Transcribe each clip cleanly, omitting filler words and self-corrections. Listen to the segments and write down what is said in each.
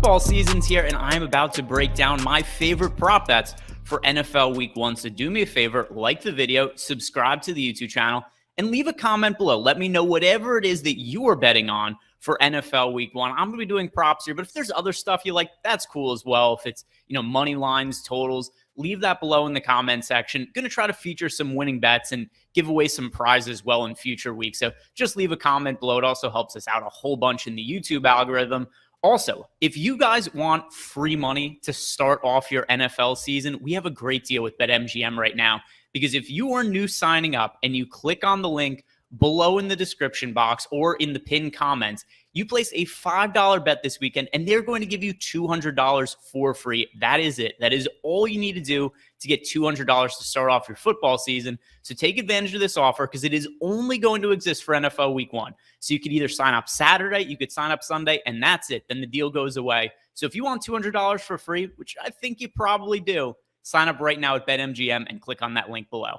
Football season's here, and I'm about to break down my favorite prop bets for NFL Week 1. So do me a favor, like the video, subscribe to the YouTube channel, and leave a comment below. Let me know whatever it is that you are betting on for NFL Week 1. I'm going to be doing props here, but if there's other stuff you like, that's cool as well. If it's, money lines, totals, leave that below in the comment section. Going to try to feature some winning bets and give away some prizes as well in future weeks. So just leave a comment below. It also helps us out a whole bunch in the YouTube algorithm. Also, if you guys want free money to start off your NFL season, we have a great deal with BetMGM right now. Because if you are new signing up and you click on the link below in the description box or in the pinned comments, you place a $5 bet this weekend and they're going to give you $200 for free. That is it. That is all you need to do to get $200 to start off your football season. So take advantage of this offer because it is only going to exist for NFL Week 1. So you could either sign up Saturday, you could sign up Sunday, and that's it. Then the deal goes away. So if you want $200 for free, which I think you probably do, sign up right now at BetMGM and click on that link below.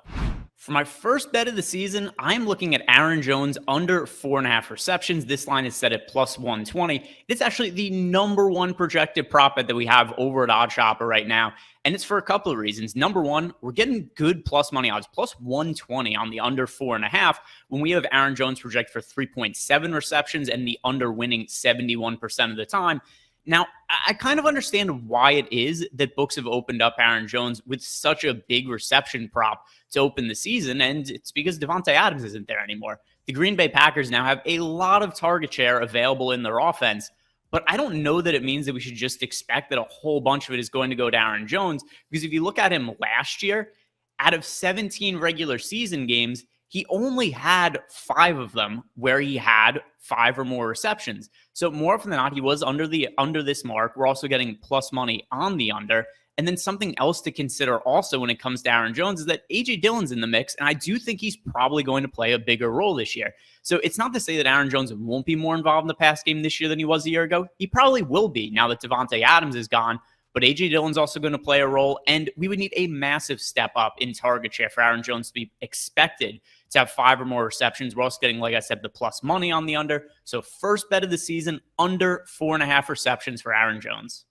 For my first bet of the season, I'm looking at Aaron Jones under 4.5 receptions. This line is set at plus 120. It's actually the number one projected prop bet that we have over at OddsShopper right now. And it's for a couple of reasons. Number one, we're getting good plus money odds, plus 120 on the under 4.5 when we have Aaron Jones projected for 3.7 receptions and the under winning 71% of the time. Now, I kind of understand why it is that books have opened up Aaron Jones with such a big reception prop to open the season, and it's because Davante Adams isn't there anymore. The Green Bay Packers now have a lot of target share available in their offense, but I don't know that it means that we should just expect that a whole bunch of it is going to go to Aaron Jones, because if you look at him last year, out of 17 regular season games, he only had 5 of them where he had 5 or more receptions. So more often than not, he was under this mark. We're also getting plus money on the under. And then something else to consider also when it comes to Aaron Jones is that A.J. Dillon's in the mix, and I do think he's probably going to play a bigger role this year. So it's not to say that Aaron Jones won't be more involved in the pass game this year than he was a year ago. He probably will be now that Davante Adams is gone. But A.J. Dillon's also going to play a role, and we would need a massive step up in target share for Aaron Jones to be expected to have 5 or more receptions. We're also getting, like I said, the plus money on the under. So first bet of the season, under 4.5 receptions for Aaron Jones.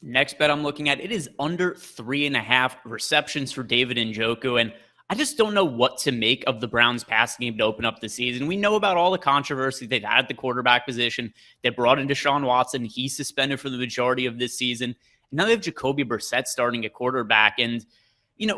Next bet I'm looking at, it is under 3.5 receptions for David Njoku. And I just don't know what to make of the Browns passing game to open up the season. We know about all the controversy they've had at the quarterback position. They brought in Deshaun Watson. He's suspended for the majority of this season. Now they have Jacoby Brissett starting at quarterback. And,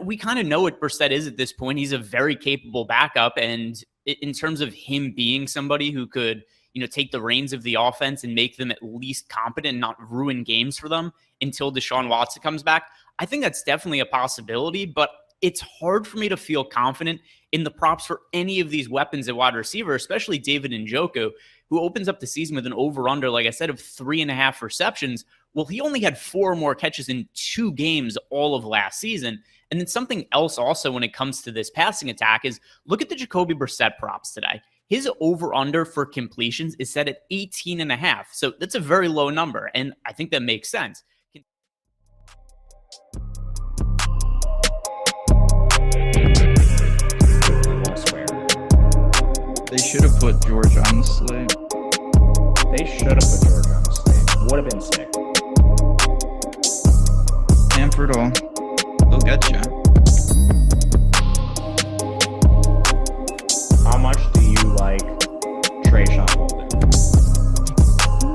we kind of know what Brissett is at this point. He's a very capable backup. And in terms of him being somebody who could, take the reins of the offense and make them at least competent and not ruin games for them until Deshaun Watson comes back, I think that's definitely a possibility. But it's hard for me to feel confident in the props for any of these weapons at wide receiver, especially David Njoku, who opens up the season with an over-under, like I said, of 3.5 receptions. Well, he only had 4 or more catches in 2 games all of last season. And then something else also when it comes to this passing attack is look at the Jacoby Brissett props today. His over-under for completions is set at 18.5. So that's a very low number, and I think that makes sense. They should have put George on the slate. They should have put George on the slate. Would have been sick. Stanford they'll get you. How much do you like Trayshawn Holden?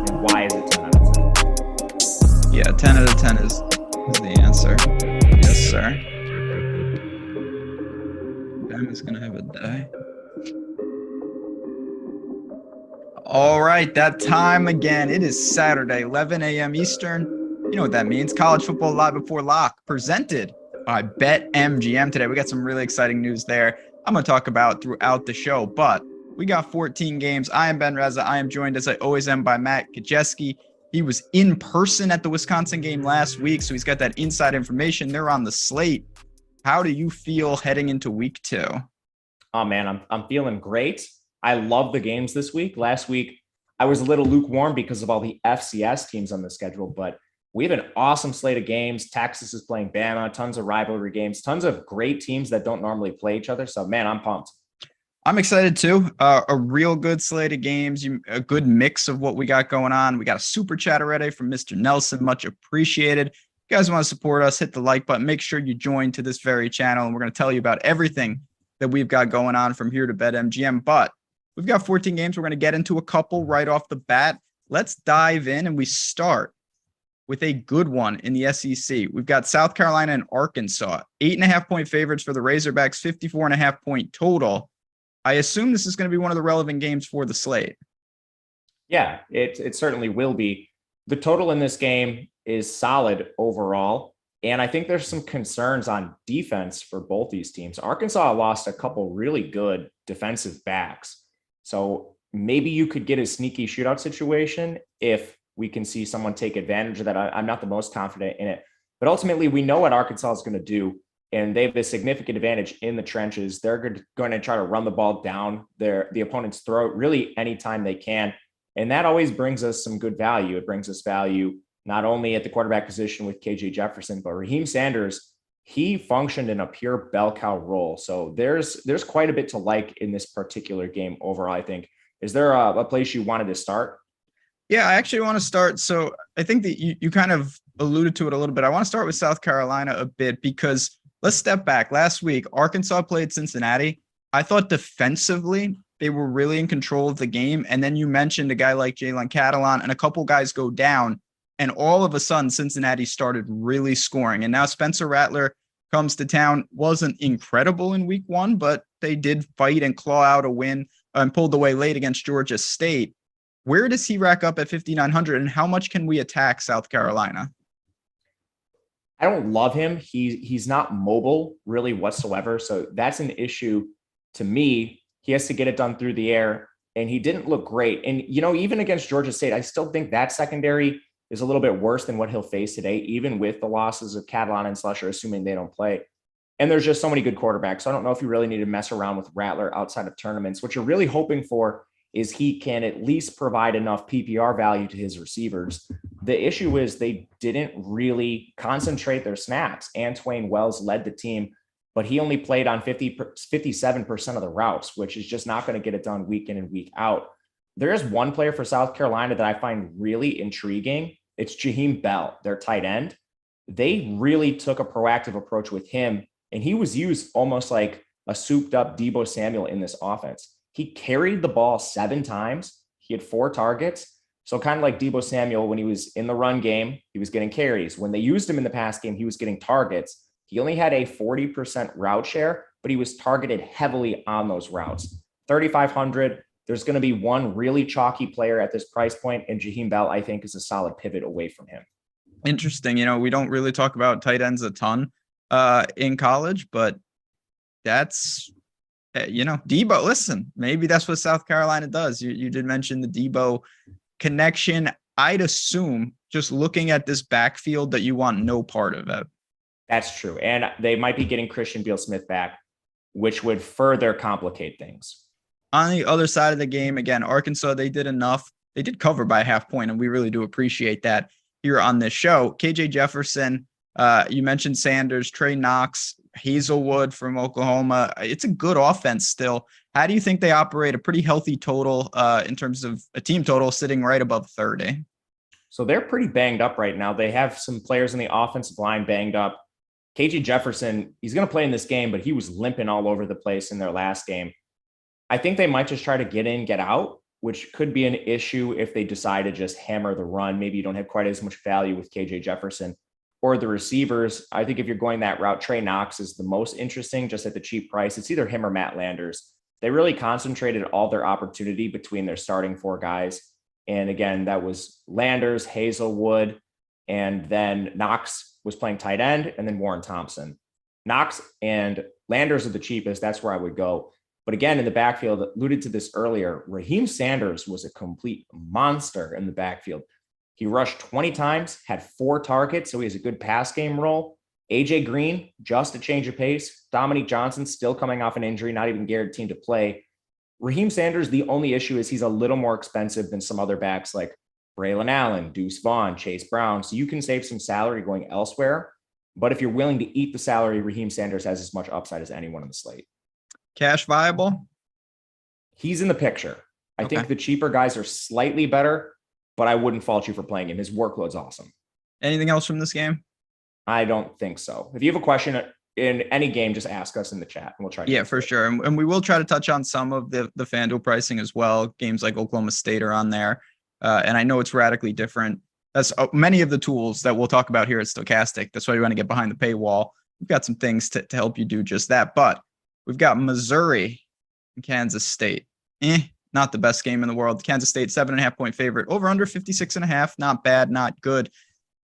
And why is it 10 out of 10? Yeah, 10 out of 10 is the answer. Yes, sir. Bama's going to have a day. All right, that time again. It is Saturday, 11 a.m. Eastern. You know what that means. College football live before lock, presented by BetMGM. Today, we got some really exciting news there I'm going to talk about throughout the show, but we got 14 games. I am Ben Rasa. I am joined, as I always am, by Matt Gajewski. He was in person at the Wisconsin game last week, so he's got that inside information. They're on the slate. How do you feel heading into week 2? Oh, man, I'm feeling great. I love the games this week. Last week, I was a little lukewarm because of all the FCS teams on the schedule, but we have an awesome slate of games. Texas is playing Bama, tons of rivalry games, tons of great teams that don't normally play each other. So, man, I'm pumped. I'm excited too. A real good slate of games, a good mix of what we got going on. We got a super chat already from Mr. Nelson. Much appreciated. If you guys want to support us, hit the like button. Make sure you join to this very channel, and we're going to tell you about everything that we've got going on from here to BetMGM. But we've got 14 games. We're going to get into a couple right off the bat. Let's dive in, and we start with a good one in the SEC. We've got South Carolina and Arkansas, 8.5-point favorites for the Razorbacks, 54.5-point total. I assume this is going to be one of the relevant games for the slate. Yeah, it certainly will be. The total in this game is solid overall, and I think there's some concerns on defense for both these teams. Arkansas lost a couple really good defensive backs, so maybe you could get a sneaky shootout situation if we can see someone take advantage of that. I'm not the most confident in it, but ultimately we know what Arkansas is going to do. And they have a significant advantage in the trenches. They're going to try to run the ball down the opponent's throat really anytime they can. And that always brings us some good value. It brings us value not only at the quarterback position with KJ Jefferson, but Raheem Sanders, he functioned in a pure bell cow role. So there's quite a bit to like in this particular game overall, I think. Is there a place you wanted to start? Yeah, I actually want to start. So I think that you kind of alluded to it a little bit. I want to start with South Carolina a bit because let's step back. Last week, Arkansas played Cincinnati. I thought defensively, they were really in control of the game. And then you mentioned a guy like Jalen Catalon and a couple guys go down. And all of a sudden, Cincinnati started really scoring. And now Spencer Rattler comes to town. Wasn't incredible in week one, but they did fight and claw out a win and pulled away late against Georgia State. Where does he rack up at 5,900? And how much can we attack South Carolina? I don't love him. He's not mobile really whatsoever. So that's an issue to me. He has to get it done through the air, and he didn't look great. And, even against Georgia State, I still think that secondary is a little bit worse than what he'll face today, even with the losses of Catalon and Slusher, assuming they don't play. And there's just so many good quarterbacks. So I don't know if you really need to mess around with Rattler outside of tournaments. What you're really hoping for is he can at least provide enough PPR value to his receivers. The issue is they didn't really concentrate their snaps. Antwain Wells led the team, but he only played on 57% of the routes, which is just not going to get it done week in and week out. There is one player for South Carolina that I find really intriguing. It's Jaheim Bell, their tight end. They really took a proactive approach with him, and he was used almost like a souped up Deebo Samuel in this offense. He carried the ball 7 times. He had 4 targets. So kind of like Deebo Samuel, when he was in the run game, he was getting carries. When they used him in the pass game, he was getting targets. He only had a 40% route share, but he was targeted heavily on those routes. 3,500. There's going to be one really chalky player at this price point, and Jaheim Bell, I think, is a solid pivot away from him. Interesting. We don't really talk about tight ends a ton in college, but that's Deebo, listen, maybe that's what South Carolina does. You did mention the Deebo connection. I'd assume just looking at this backfield that you want no part of it. That's true. And they might be getting Christian Beal-Smith back, which would further complicate things. On the other side of the game, again, Arkansas, they did enough. They did cover by a half point, and we really do appreciate that here on this show. KJ Jefferson, you mentioned Sanders, Trey Knox, Hazelwood from Oklahoma. It's a good offense still. How do you think they operate? A pretty healthy total in terms of a team total sitting right above 30. So they're pretty banged up right now. They have some players in the offensive line banged up. KJ Jefferson, he's going to play in this game, but he was limping all over the place in their last game. I think they might just try to get in, get out, which could be an issue if they decide to just hammer the run. Maybe you don't have quite as much value with KJ Jefferson. Or the receivers, I think if you're going that route, Trey Knox is the most interesting just at the cheap price. It's either him or Matt Landers. They really concentrated all their opportunity between their starting 4 guys. And again, that was Landers, Hazelwood, and then Knox was playing tight end, and then Warren Thompson. Knox and Landers are the cheapest. That's where I would go. But again, in the backfield, alluded to this earlier, Raheem Sanders was a complete monster in the backfield. He rushed 20 times, had 4 targets, so he has a good pass game role. AJ Green, just a change of pace. Dominique Johnson still coming off an injury, not even guaranteed to play. Raheem Sanders, the only issue is he's a little more expensive than some other backs like Braylon Allen, Deuce Vaughn, Chase Brown. So you can save some salary going elsewhere. But if you're willing to eat the salary, Raheem Sanders has as much upside as anyone on the slate. Cash viable? He's in the picture. I think the cheaper guys are slightly better, but I wouldn't fault you for playing him. His workload's awesome. Anything else from this game? I don't think so. If you have a question in any game, just ask us in the chat and we'll try to. Yeah, for sure. And we will try to touch on some of the FanDuel pricing as well. Games like Oklahoma State are on there. And I know it's radically different. That's many of the tools that we'll talk about here at Stokastic. That's why we want to get behind the paywall. We've got some things to help you do just that. But we've got Missouri and Kansas State. Not the best game in the world. Kansas State, 7.5-point favorite. Over under 56.5. Not bad, not good.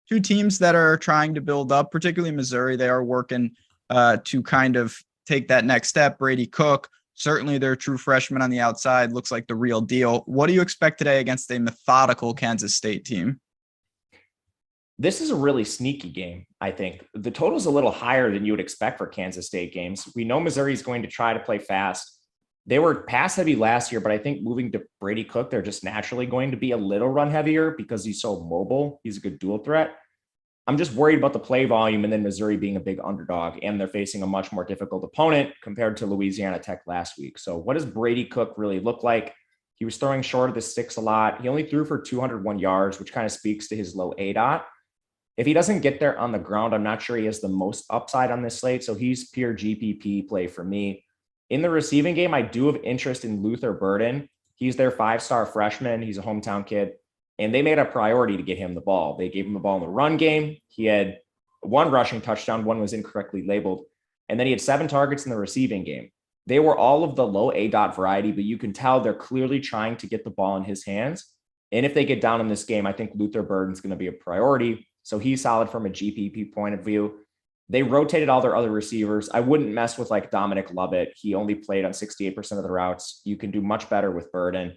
Two teams that are trying to build up, particularly Missouri. They are working to kind of take that next step. Brady Cook, certainly their true freshman on the outside, looks like the real deal. What do you expect today against a methodical Kansas State team? This is a really sneaky game, I think. The total is a little higher than you would expect for Kansas State games. We know Missouri is going to try to play fast. They were pass heavy last year, but I think moving to Brady Cook, they're just naturally going to be a little run heavier because he's so mobile. He's a good dual threat. I'm just worried about the play volume and then Missouri being a big underdog, and they're facing a much more difficult opponent compared to Louisiana Tech last week. So what does Brady Cook really look like? He was throwing short of the sticks a lot. He only threw for 201 yards, which kind of speaks to his low ADOT. If he doesn't get there on the ground, I'm not sure he has the most upside on this slate. So he's pure GPP play for me. In the receiving game, I do have interest in Luther Burden. He's their 5-star freshman. He's a hometown kid. And they made a priority to get him the ball. They gave him the ball in the run game. He had one rushing touchdown. One was incorrectly labeled. And then he had 7 targets in the receiving game. They were all of the low ADOT variety, but you can tell they're clearly trying to get the ball in his hands. And if they get down in this game, I think Luther Burden's going to be a priority. So he's solid from a GPP point of view. They rotated all their other receivers. I wouldn't mess with like Dominic Lovett. He only played on 68% of the routes. You can do much better with Burden.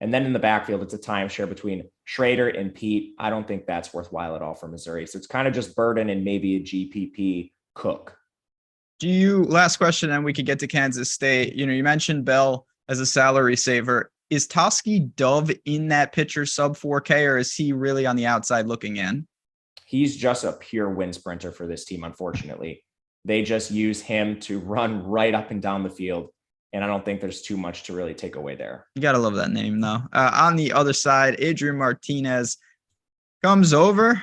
And then in the backfield, it's a timeshare between Schrader and Pete. I don't think that's worthwhile at all for Missouri. So it's kind of just Burden and maybe a GPP Cook. Last question, and we could get to Kansas State. You mentioned Bell as a salary saver. Is Toski Dove in that pitcher sub 4K, or is he really on the outside looking in? He's just a pure wind sprinter for this team, unfortunately. They just use him to run right up and down the field. And I don't think there's too much to really take away there. You got to love that name, though. On the other side, Adrian Martinez comes over.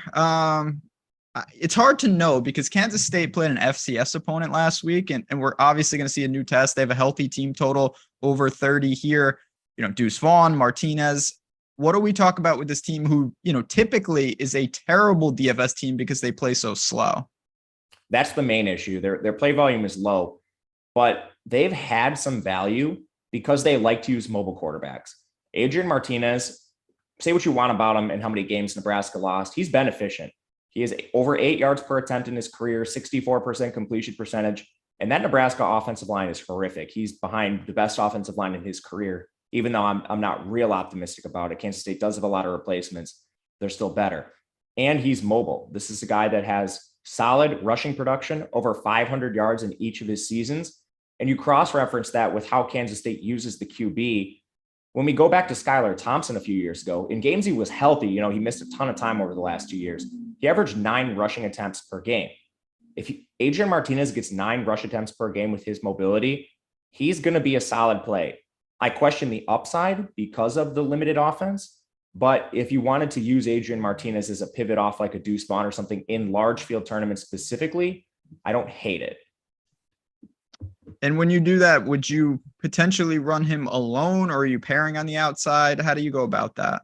It's hard to know because Kansas State played an FCS opponent last week, and we're obviously going to see a new test. They have a healthy team total over 30 here. Deuce Vaughn, Martinez. What do we talk about with this team who, typically is a terrible DFS team because they play so slow? That's the main issue. Their play volume is low, but they've had some value because they like to use mobile quarterbacks. Adrian Martinez, say what you want about him and how many games Nebraska lost. He's been efficient. He has over 8 yards per attempt in his career, 64% completion percentage. And that Nebraska offensive line is horrific. He's behind the best offensive line in his career. Even though I'm not real optimistic about it. Kansas State does have a lot of replacements. They're still better. And he's mobile. This is a guy that has solid rushing production, over 500 yards in each of his seasons. And you cross-reference that with how Kansas State uses the QB. When we go back to Skylar Thompson a few years ago, in games he was healthy, he missed a ton of time over the last 2 years. He averaged 9 rushing attempts per game. If Adrian Martinez gets 9 rush attempts per game with his mobility, he's going to be a solid play. I question the upside because of the limited offense, but if you wanted to use Adrian Martinez as a pivot off like a Deuce Vaughn or something in large field tournaments specifically, I don't hate it. And when you do that, would you potentially run him alone, or are you pairing on the outside? How do you go about that?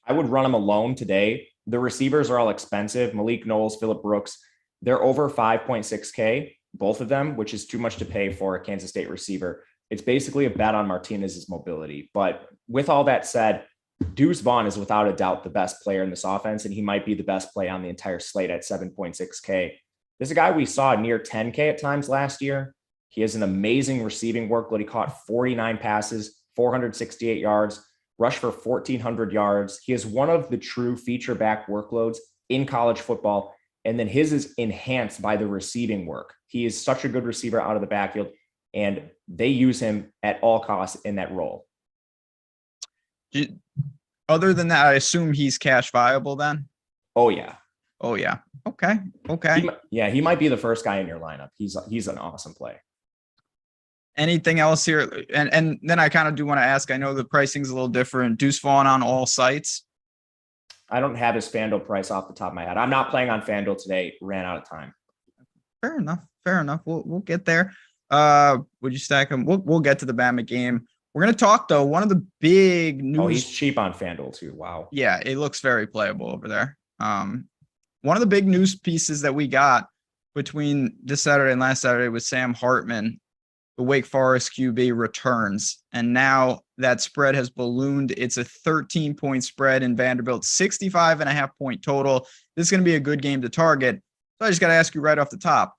I would run him alone today. The receivers are all expensive. Malik Knowles, Phillip Brooks, they're over 5.6K, both of them, which is too much to pay for a Kansas State receiver. It's basically a bet on Martinez's mobility. But with all that said, Deuce Vaughn is without a doubt the best player in this offense, and he might be the best play on the entire slate at 7.6K. This is a guy we saw near 10K at times last year. He has an amazing receiving workload. He caught 49 passes, 468 yards, rushed for 1,400 yards. He is one of the true feature back workloads in college football, and then his is enhanced by the receiving work. He is such a good receiver out of the backfield, and they use him at all costs in that role. Other than that, I assume he's cash viable then? Oh, yeah. Okay. He might be the first guy in your lineup. He's an awesome play. Anything else here? And then I kind of do want to ask, I know the pricing's a little different. Deuce Vaughn on all sites. I don't have his FanDuel price off the top of my head. I'm not playing on FanDuel today. Ran out of time. Fair enough. We'll get there. Would you stack him? We'll get to the Bama game. We're gonna talk though. One of the big news. Oh, he's cheap on FanDuel too. Wow. Yeah, it looks very playable over there. One of the big news pieces that we got between this Saturday and last Saturday was Sam Hartman, the Wake Forest QB, returns, and now that spread has ballooned. It's a 13-point spread in Vanderbilt, 65.5-point total. This is going to be a good game to target. So I just got to ask you right off the top.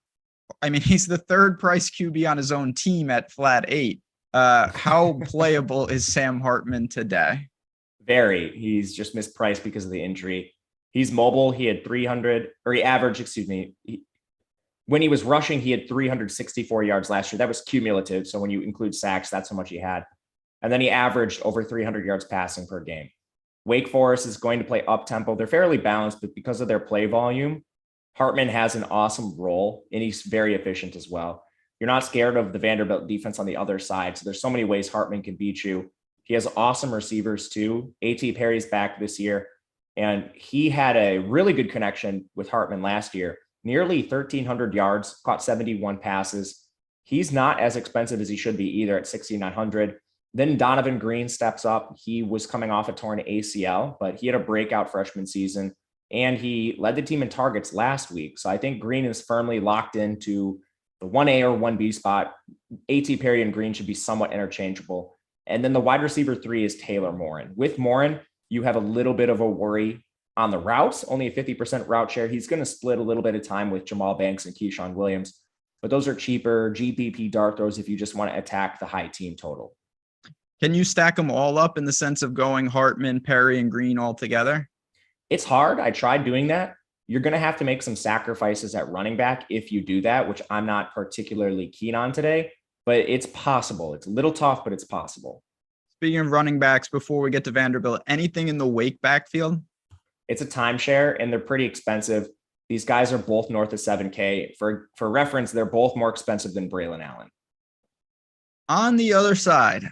I mean, he's the third price QB on his own team at flat 8. How playable is Sam Hartman today? Very. He's just mispriced because of the injury. He's mobile. He had 300, or he averaged, excuse me. When he was rushing, he had 364 yards last year. That was cumulative. So when you include sacks, that's how much he had. And then he averaged over 300 yards passing per game. Wake Forest is going to play up-tempo. They're fairly balanced, but because of their play volume, Hartman has an awesome role, and he's very efficient as well. You're not scared of the Vanderbilt defense on the other side. So there's so many ways Hartman can beat you. He has awesome receivers too. A.T. Perry's back this year, and he had a really good connection with Hartman last year. Nearly 1,300 yards, caught 71 passes. He's not as expensive as he should be either at 6,900. Then Donovan Green steps up. He was coming off a torn ACL, but he had a breakout freshman season, and he led the team in targets last week. So I think Green is firmly locked into the 1A or 1B spot. A.T. Perry and Green should be somewhat interchangeable. And then the wide receiver 3 is Taylor Morin. With Morin, you have a little bit of a worry on the routes, only a 50% route share. He's going to split a little bit of time with Jamal Banks and Keyshawn Williams, but those are cheaper GPP dart throws if you just want to attack the high team total. Can you stack them all up in the sense of going Hartman, Perry, and Green all together? It's hard. I tried doing that. You're going to have to make some sacrifices at running back if you do that, which I'm not particularly keen on today, but it's possible. It's a little tough, but it's possible. Speaking of running backs, before we get to Vanderbilt, anything in the Wake backfield? It's a timeshare, and they're pretty expensive. These guys are both north of 7K. For reference, they're both more expensive than Braylon Allen. On the other side,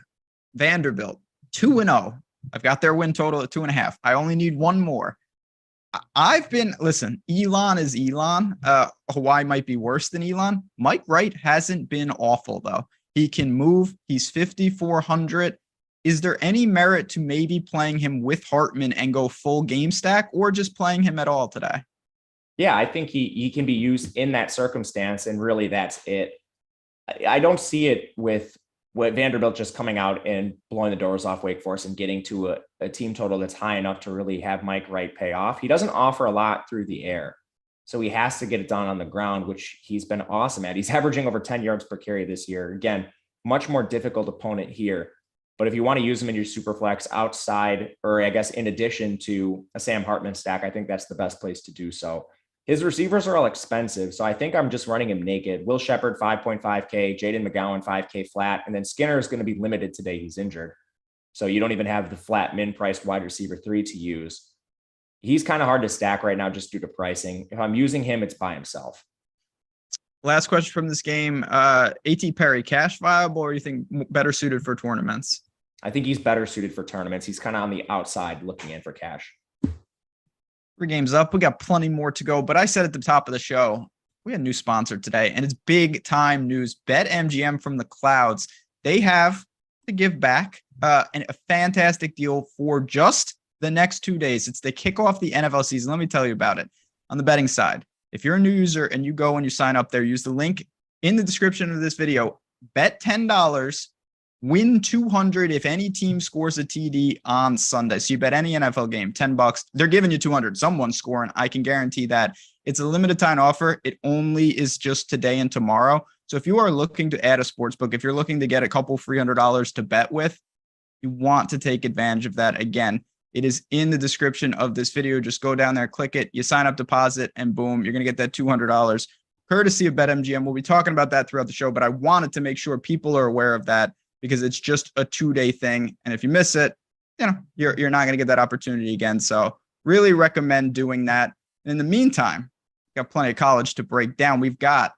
Vanderbilt, 2-0. I've got their win total at 2.5. I only need one more. Listen, Elon is Elon. Hawaii might be worse than Elon. Mike Wright hasn't been awful, though. He can move. He's 5,400. Is there any merit to maybe playing him with Hartman and go full game stack, or just playing him at all today? Yeah, I think he can be used in that circumstance, and really that's it. I don't see it with Vanderbilt just coming out and blowing the doors off Wake Forest and getting to a team total that's high enough to really have Mike Wright pay off. He doesn't offer a lot through the air, so he has to get it done on the ground, which he's been awesome at. He's averaging over 10 yards per carry this year. Again, much more difficult opponent here. But if you want to use him in your super flex outside, or I guess in addition to a Sam Hartman stack, I think that's the best place to do so. His receivers are all expensive, so I think I'm just running him naked. Will Shepard, 5.5K, Jaden McGowan, 5K flat, and then Skinner is going to be limited today. He's injured. So you don't even have the flat min-priced wide receiver 3 to use. He's kind of hard to stack right now just due to pricing. If I'm using him, it's by himself. Last question from this game. A.T. Perry, cash viable, or you think better suited for tournaments? I think he's better suited for tournaments. He's kind of on the outside looking in for cash. 3 games up. We got plenty more to go, but I said at the top of the show, we had a new sponsor today, and it's big time news. BetMGM from the clouds. They have to give back and a fantastic deal for just the next 2 days. It's the kickoff the NFL season. Let me tell you about it. On the betting side, if you're a new user and you go and you sign up there, use the link in the description of this video, bet $10, win $200 if any team scores a TD on Sunday. So you bet any NFL game, $10. They're giving you $200. Someone's scoring. I can guarantee that. It's a limited time offer. It only is just today and tomorrow. So if you are looking to add a sports book, if you're looking to get a couple $300 to bet with, you want to take advantage of that. Again, it is in the description of this video. Just go down there, click it, you sign up, deposit, and boom, you're going to get that $200 courtesy of BetMGM. We'll be talking about that throughout the show, but I wanted to make sure people are aware of that, because it's just a 2-day thing. And if you miss it, you're not going to get that opportunity again. So really recommend doing that. In the meantime, got plenty of college to break down. We've got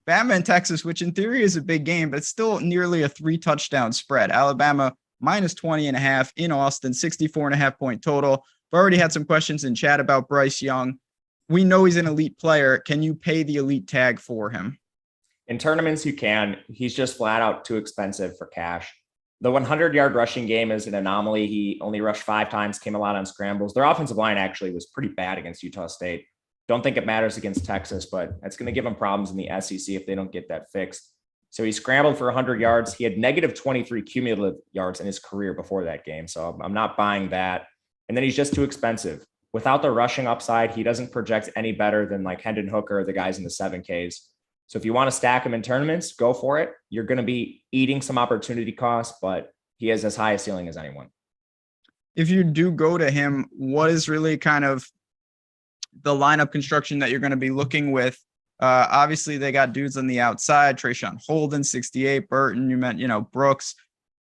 Bama and Texas, which in theory is a big game, but it's still nearly a 3-touchdown spread. Alabama minus 20.5 in Austin, 64.5 point total. I've already had some questions in chat about Bryce Young. We know he's an elite player. Can you pay the elite tag for him? In tournaments, you can. He's just flat out too expensive for cash. The 100-yard rushing game is an anomaly. He only rushed 5 times, came a lot on scrambles. Their offensive line actually was pretty bad against Utah State. Don't think it matters against Texas, but it's going to give them problems in the SEC if they don't get that fixed. So he scrambled for 100 yards. He had negative 23 cumulative yards in his career before that game. So I'm not buying that. And then he's just too expensive. Without the rushing upside, he doesn't project any better than like Hendon Hooker, the guys in the 7Ks. So if you want to stack him in tournaments, go for it. You're going to be eating some opportunity costs, but he has as high a ceiling as anyone. If you do go to him, what is really kind of the lineup construction that you're going to be looking with? Obviously, they got dudes on the outside, Trayshawn Holden, 68, Burton, you meant, Brooks.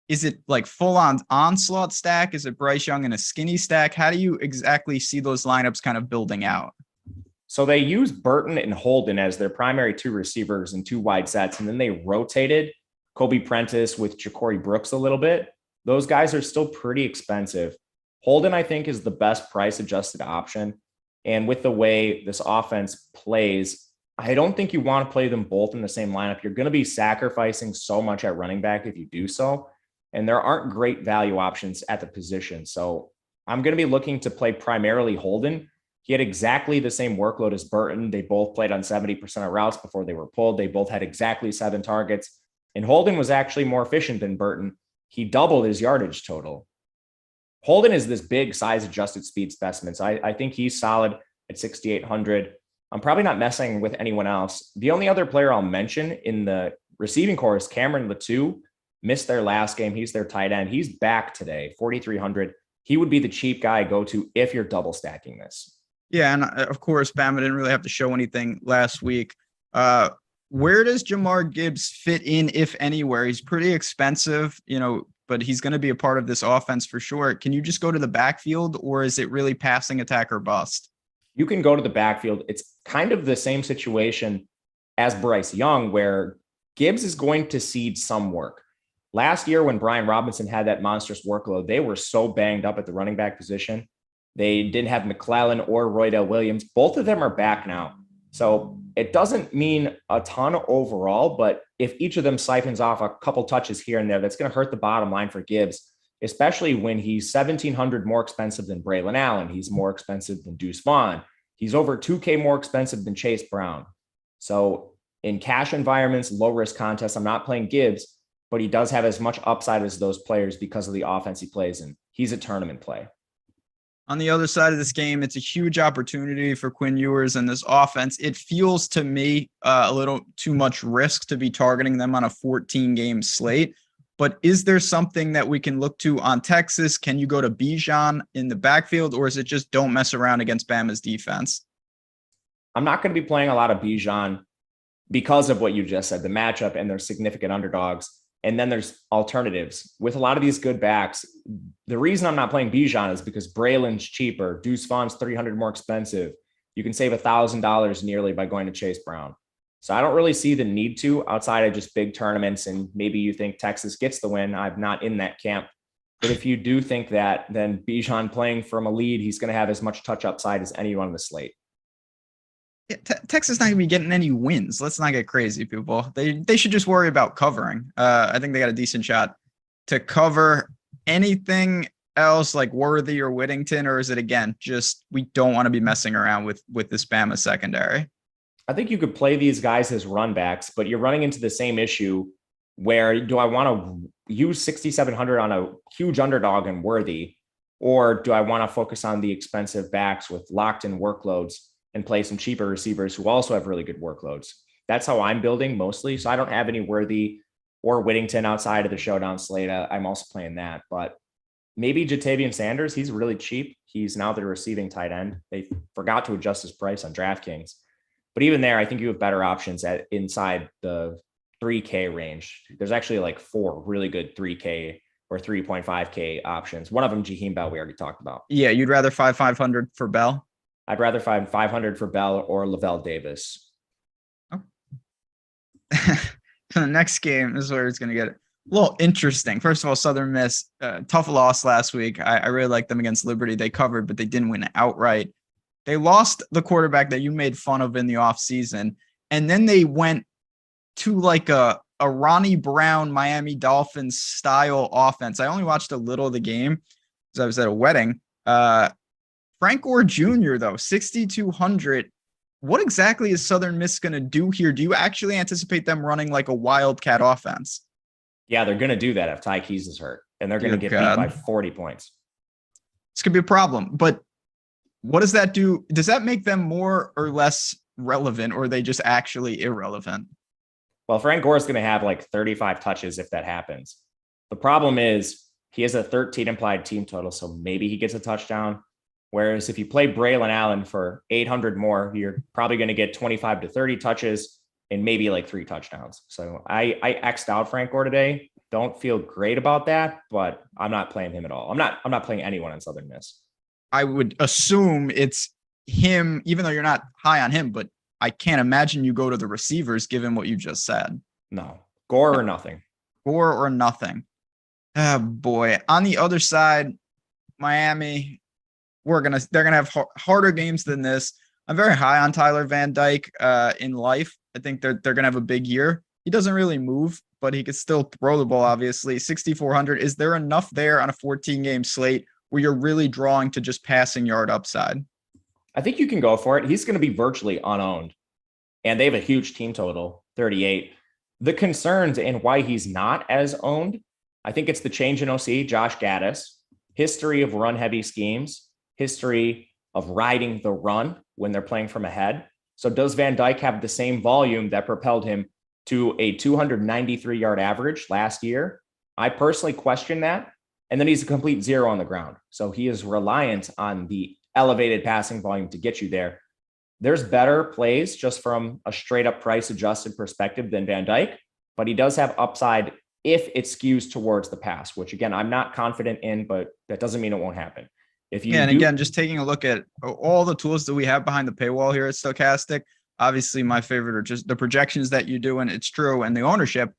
Is it like full-on onslaught stack? Is it Bryce Young in a skinny stack? How do you exactly see those lineups kind of building out? So they use Burton and Holden as their primary 2 receivers and 2 wide sets, and then they rotated Kobe Prentice with Ja'Cory Brooks a little bit. Those guys are still pretty expensive. Holden, I think, is the best price-adjusted option. And with the way this offense plays, I don't think you want to play them both in the same lineup. You're going to be sacrificing so much at running back if you do so. And there aren't great value options at the position. So I'm going to be looking to play primarily Holden. He had exactly the same workload as Burton. They both played on 70% of routes before they were pulled. They both had exactly 7 targets. And Holden was actually more efficient than Burton. He doubled his yardage total. Holden is this big size-adjusted speed specimen. So I think he's solid at 6,800. I'm probably not messing with anyone else. The only other player I'll mention in the receiving corps is Cameron Latou. Missed their last game. He's their tight end. He's back today, 4,300. He would be the cheap guy to go to if you're double stacking this. Yeah, and of course, Bama didn't really have to show anything last week. Where does Jamar Gibbs fit in, if anywhere? He's pretty expensive, but he's going to be a part of this offense for sure. Can you just go to the backfield, or is it really passing attack or bust? You can go to the backfield. It's kind of the same situation as Bryce Young, where Gibbs is going to cede some work. Last year, when Brian Robinson had that monstrous workload, they were so banged up at the running back position. They didn't have McClellan or Roydell Williams. Both of them are back now. So it doesn't mean a ton overall, but if each of them siphons off a couple touches here and there, that's going to hurt the bottom line for Gibbs, especially when he's $1,700 more expensive than Braylon Allen. He's more expensive than Deuce Vaughn. He's over $2K more expensive than Chase Brown. So in cash environments, low risk contests, I'm not playing Gibbs, but he does have as much upside as those players because of the offense he plays in. He's a tournament play. On the other side of this game, it's a huge opportunity for Quinn Ewers and this offense. It feels to me a little too much risk to be targeting them on a 14-game slate. But is there something that we can look to on Texas? Can you go to Bijan in the backfield, or is it just don't mess around against Bama's defense? I'm not going to be playing a lot of Bijan because of what you just said, the matchup and their significant underdogs. And then there's alternatives. With a lot of these good backs, the reason I'm not playing Bijan is because Braylon's cheaper. Deuce Vaughn's $300 more expensive. You can save $1,000 nearly by going to Chase Brown. So I don't really see the need to outside of just big tournaments. And maybe you think Texas gets the win. I'm not in that camp. But if you do think that, then Bijan playing from a lead, he's going to have as much touch upside as anyone on the slate. Yeah, Texas not going to be getting any wins. Let's not get crazy, people. They should just worry about covering. I think they got a decent shot to cover. Anything else like Worthy or Whittington, or is it, again, just we don't want to be messing around with this Bama secondary? I think you could play these guys as run backs, but you're running into the same issue where do I want to use 6,700 on a huge underdog and Worthy, or do I want to focus on the expensive backs with locked-in workloads and play some cheaper receivers who also have really good workloads? That's how I'm building mostly. So I don't have any Worthy or Whittington outside of the showdown slate. I'm also playing that, but maybe Jatavian Sanders. He's really cheap. He's now the receiving tight end. They forgot to adjust his price on DraftKings, but even there, I think you have better options at inside the 3K range. There's actually like 4 really good 3K or 3.5K options. One of them, Jaheim Bell, we already talked about. Yeah, you'd rather 500 for Bell? I'd rather find 500 for Bell or Lavelle Davis. The next game is where it's going to get a little interesting. First of all, Southern Miss, tough loss last week. I really liked them against Liberty. They covered, but they didn't win outright. They lost the quarterback that you made fun of in the offseason, and then they went to like a Ronnie Brown Miami Dolphins style offense. I only watched a little of the game because I was at a wedding. Frank Gore Jr., though, 6,200. What exactly is Southern Miss going to do here? Do you actually anticipate them running like a Wildcat offense? Yeah, they're going to do that if Ty Keys is hurt, and they're going to get beat by 40 points. It's going to be a problem. But what does that do? Does that make them more or less relevant, or are they just actually irrelevant? Well, Frank Gore is going to have like 35 touches if that happens. The problem is he has a 13 implied team total, so maybe he gets a touchdown. Whereas if you play Braylon Allen for 800 more, you're probably going to get 25 to 30 touches and maybe like 3 touchdowns. So I X'd out Frank Gore today. Don't feel great about that, but I'm not playing him at all. I'm not playing anyone on Southern Miss. I would assume it's him, even though you're not high on him, but I can't imagine you go to the receivers given what you just said. No, Gore or nothing. Gore or nothing. Oh boy. On the other side, Miami, they're gonna have harder games than this. I'm very high on Tyler Van Dyke in life. I think they're gonna have a big year. He doesn't really move, but he could still throw the ball, obviously. 6,400. Is there enough there on a 14-game slate where you're really drawing to just passing yard upside? I think you can go for it. He's going to be virtually unowned, and they have a huge team total, 38. The concerns and why he's not as owned, I think it's the change in OC, Josh Gaddis, history of run-heavy schemes, history of riding the run when they're playing from ahead. So does Van Dyke have the same volume that propelled him to a 293-yard average last year? I personally question that. And then he's a complete zero on the ground. So he is reliant on the elevated passing volume to get you there. There's better plays just from a straight up price adjusted perspective than Van Dyke, but he does have upside if it skews towards the pass, which again, I'm not confident in, but that doesn't mean it won't happen. Again, just taking a look at all the tools that we have behind the paywall here at Stokastic, obviously my favorite are just the projections that you do, and it's true, and the ownership.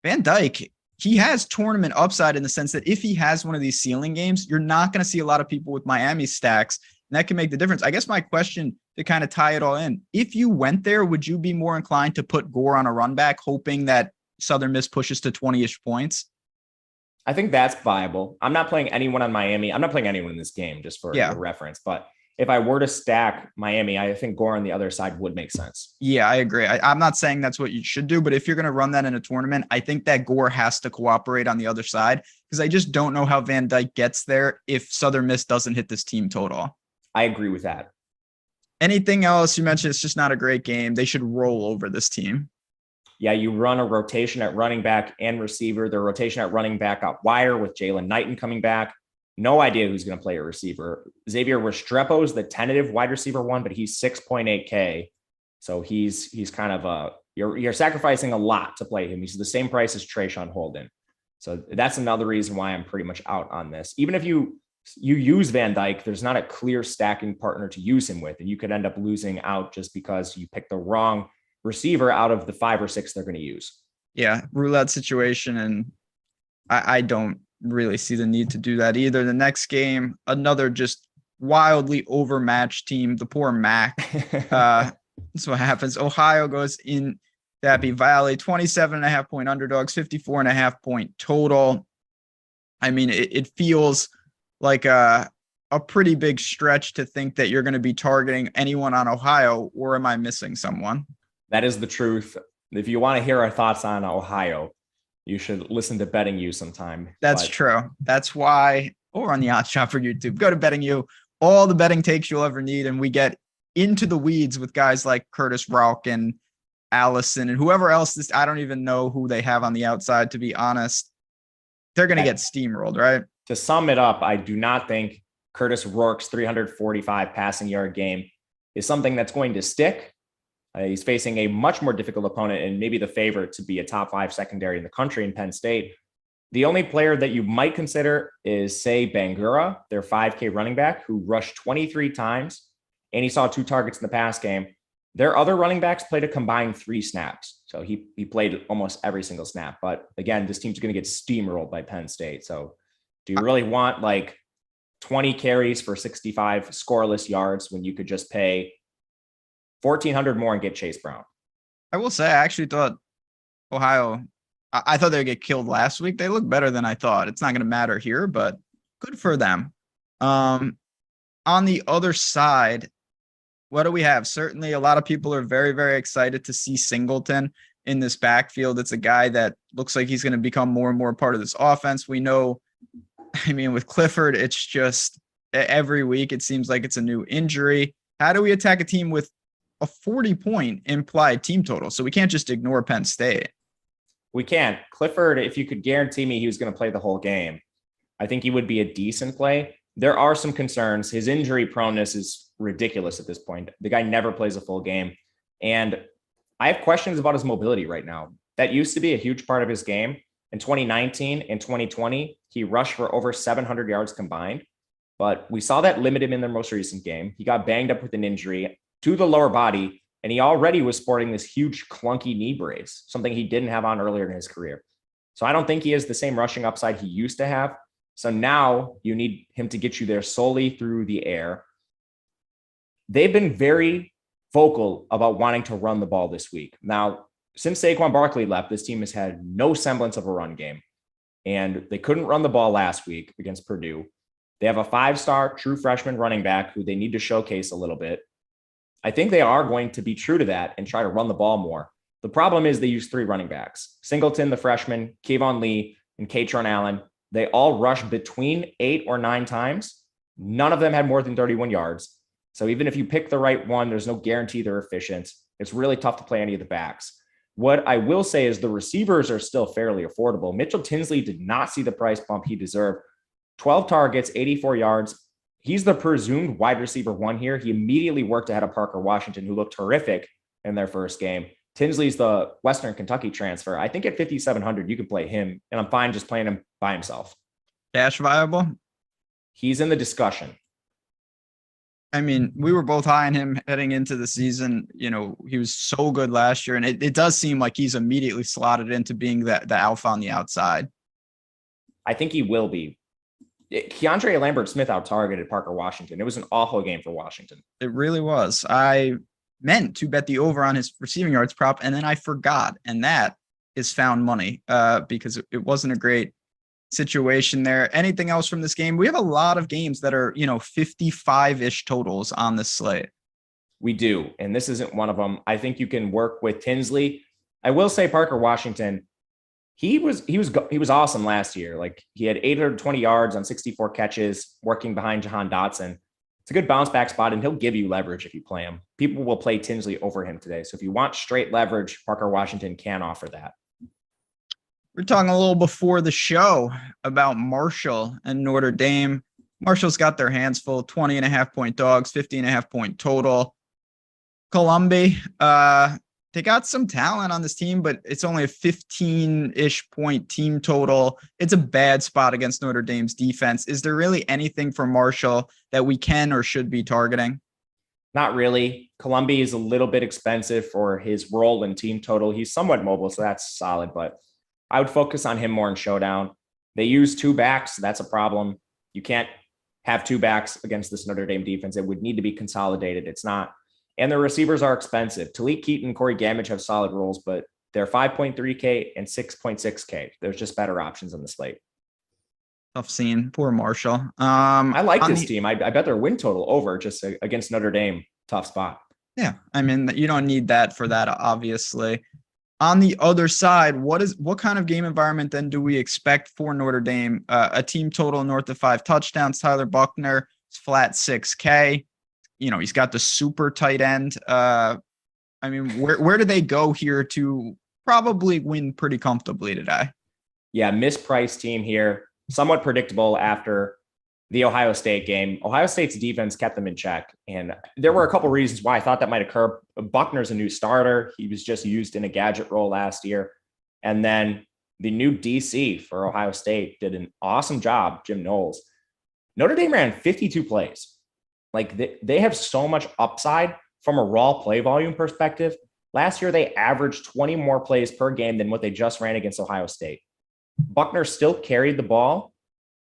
Van Dyke, he has tournament upside in the sense that if he has one of these ceiling games, you're not going to see a lot of people with Miami stacks, and that can make the difference. I guess my question to kind of tie it all in, if you went there, would you be more inclined to put Gore on a run back, hoping that Southern Miss pushes to 20-ish points? I think that's viable. I'm not playing anyone on Miami. I'm not playing anyone in this game just for reference, but if I were to stack Miami, I think Gore on the other side would make sense. Yeah, I agree. I'm not saying that's what you should do, but if you're going to run that in a tournament, I think that Gore has to cooperate on the other side, because I just don't know how Van Dyke gets there if Southern Miss doesn't hit this team total. I agree with that. Anything else? You mentioned it's just not a great game. They should roll over this team. Yeah, you run a rotation at running back and receiver. The rotation at running back got wire with Jalen Knighton coming back. No idea who's going to play a receiver. Xavier Restrepo is the tentative wide receiver one, but he's 6.8K. So he's kind of you're sacrificing a lot to play him. He's the same price as Trayshawn Holden. So that's another reason why I'm pretty much out on this. Even if you use Van Dyke, there's not a clear stacking partner to use him with, and you could end up losing out just because you picked the wrong receiver out of the 5 or 6 they're going to use. Yeah, roulette situation, and I don't really see the need to do that either. The next game, another just wildly overmatched team, the poor MAC. That's what happens. Ohio goes in Happy Valley, 27.5 point underdogs, 54.5 point total. I mean, it feels like a pretty big stretch to think that you're going to be targeting anyone on Ohio, or am I missing someone? That is the truth. If you want to hear our thoughts on Ohio, you should listen to Betting You sometime. That's true. That's why, or on the Odds Shopper YouTube, go to Betting You. All the betting takes you'll ever need, and we get into the weeds with guys like Curtis Rauch and Allison and whoever else. I don't even know who they have on the outside, to be honest. They're going to get steamrolled, right? To sum it up, I do not think Curtis Rourke's 345 passing yard game is something that's going to stick. He's facing a much more difficult opponent and maybe the favorite to be a top 5 secondary in the country in Penn State. The only player that you might consider is, say, Bangura, their 5K running back, who rushed 23 times, and he saw 2 targets in the pass game. Their other running backs played a combined 3 snaps. So he played almost every single snap. But again, this team's going to get steamrolled by Penn State. So do you really want like 20 carries for 65 scoreless yards when you could just pay $1,400 more and get Chase Brown? I will say, I actually thought Ohio, I thought they would get killed last week. They look better than I thought. It's not going to matter here, but good for them. On the other side, what do we have? Certainly a lot of people are very, very excited to see Singleton in this backfield. It's a guy that looks like he's going to become more and more part of this offense. We know, I mean, with Clifford, it's just every week it seems like it's a new injury. How do we attack a team with a 40-point implied team total? So we can't just ignore Penn State. We can't. Clifford, if you could guarantee me he was going to play the whole game, I think he would be a decent play. There are some concerns. His injury proneness is ridiculous at this point. The guy never plays a full game. And I have questions about his mobility right now. That used to be a huge part of his game. In 2019 and 2020, he rushed for over 700 yards combined. But we saw that limit him in their most recent game. He got banged up with an injury to the lower body, and he already was sporting this huge clunky knee brace, something he didn't have on earlier in his career. So I don't think he has the same rushing upside he used to have. So now you need him to get you there solely through the air. They've been very vocal about wanting to run the ball this week. Now, since Saquon Barkley left, this team has had no semblance of a run game, and they couldn't run the ball last week against Purdue. They have a 5-star true freshman running back who they need to showcase a little bit. I think they are going to be true to that and try to run the ball more. The problem is they use 3 running backs: Singleton, the freshman, Kayvon Lee, and Katron Allen. They all rushed between 8 or 9 times. None of them had more than 31 yards. So even if you pick the right one, there's no guarantee they're efficient. It's really tough to play any of the backs. What I will say is the receivers are still fairly affordable. Mitchell Tinsley did not see the price bump he deserved. 12 targets, 84 yards. He's the presumed wide receiver 1 here. He immediately worked ahead of Parker Washington, who looked terrific in their first game. Tinsley's the Western Kentucky transfer. I think at 5,700, you can play him, and I'm fine just playing him by himself. Cash viable? He's in the discussion. I mean, we were both high on him heading into the season. You know, he was so good last year, and it does seem like he's immediately slotted into being the alpha on the outside. I think he will be. Keandre Lambert-Smith out-targeted Parker Washington. It was an awful game for Washington. It really was. I meant to bet the over on his receiving yards prop, and then I forgot, and that is found money because it wasn't a great situation there. Anything else from this game? We have a lot of games that are, 55-ish totals on this slate. We do, and this isn't one of them. I think you can work with Tinsley. I will say Parker Washington, he was awesome last year. Like, he had 820 yards on 64 catches, working behind Jahan Dotson. It's a good bounce back spot, and he'll give you leverage if you play him. People will play Tinsley over him today. So if you want straight leverage, Parker Washington can offer that. We're talking a little before the show about Marshall and Notre Dame. Marshall's got their hands full, 20.5-point dogs, 50.5-point total. Columbia, they got some talent on this team, but it's only a 15-ish point team total. It's a bad spot against Notre Dame's defense. Is there really anything for Marshall that we can or should be targeting? Not really. Columbia is a little bit expensive for his role in team total. He's somewhat mobile, so that's solid, but I would focus on him more in showdown. They use 2 backs. So that's a problem. You can't have 2 backs against this Notre Dame defense. It would need to be consolidated. It's not. And the receivers are expensive. Talik Keaton and Corey Gamage have solid roles, but they're 5.3K and 6.6K. There's just better options on the slate. Tough scene. Poor Marshall. I like this team. I bet their win total over just against Notre Dame. Tough spot. Yeah. I mean, you don't need that for that, obviously. On the other side, what kind of game environment then do we expect for Notre Dame? A team total north of 5 touchdowns. Tyler Buckner is flat 6K. He's got the super tight end. I mean, where do they go here to probably win pretty comfortably today? Yeah, mispriced team here. Somewhat predictable after the Ohio State game. Ohio State's defense kept them in check. And there were a couple reasons why I thought that might occur. Buckner's a new starter. He was just used in a gadget role last year. And then the new DC for Ohio State did an awesome job, Jim Knowles. Notre Dame ran 52 plays. Like, they have so much upside from a raw play volume perspective. Last year, they averaged 20 more plays per game than what they just ran against Ohio State. Buckner still carried the ball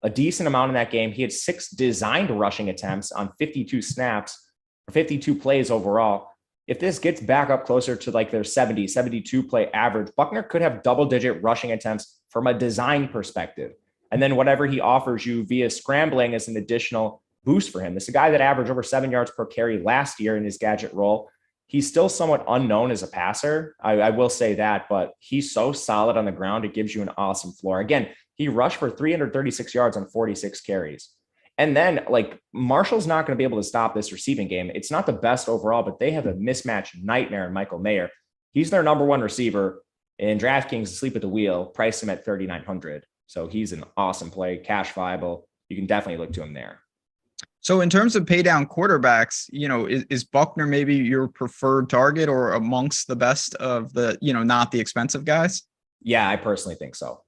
a decent amount in that game. He had 6 designed rushing attempts on 52 snaps, or 52 plays overall. If this gets back up closer to like their 70, 72 play average, Buckner could have double-digit rushing attempts from a design perspective. And then whatever he offers you via scrambling is an additional boost for him. This is a guy that averaged over 7 yards per carry last year in his gadget role. He's still somewhat unknown as a passer. I will say that, but he's so solid on the ground. It gives you an awesome floor. Again, he rushed for 336 yards on 46 carries. And then like Marshall's not going to be able to stop this receiving game. It's not the best overall, but they have a mismatch nightmare in Michael Mayer. He's their number one receiver in DraftKings asleep at the wheel, priced him at 3,900. So he's an awesome play, cash viable. You can definitely look to him there. So in terms of pay down quarterbacks, is Buckner maybe your preferred target or amongst the best of the, not the expensive guys? Yeah, I personally think so.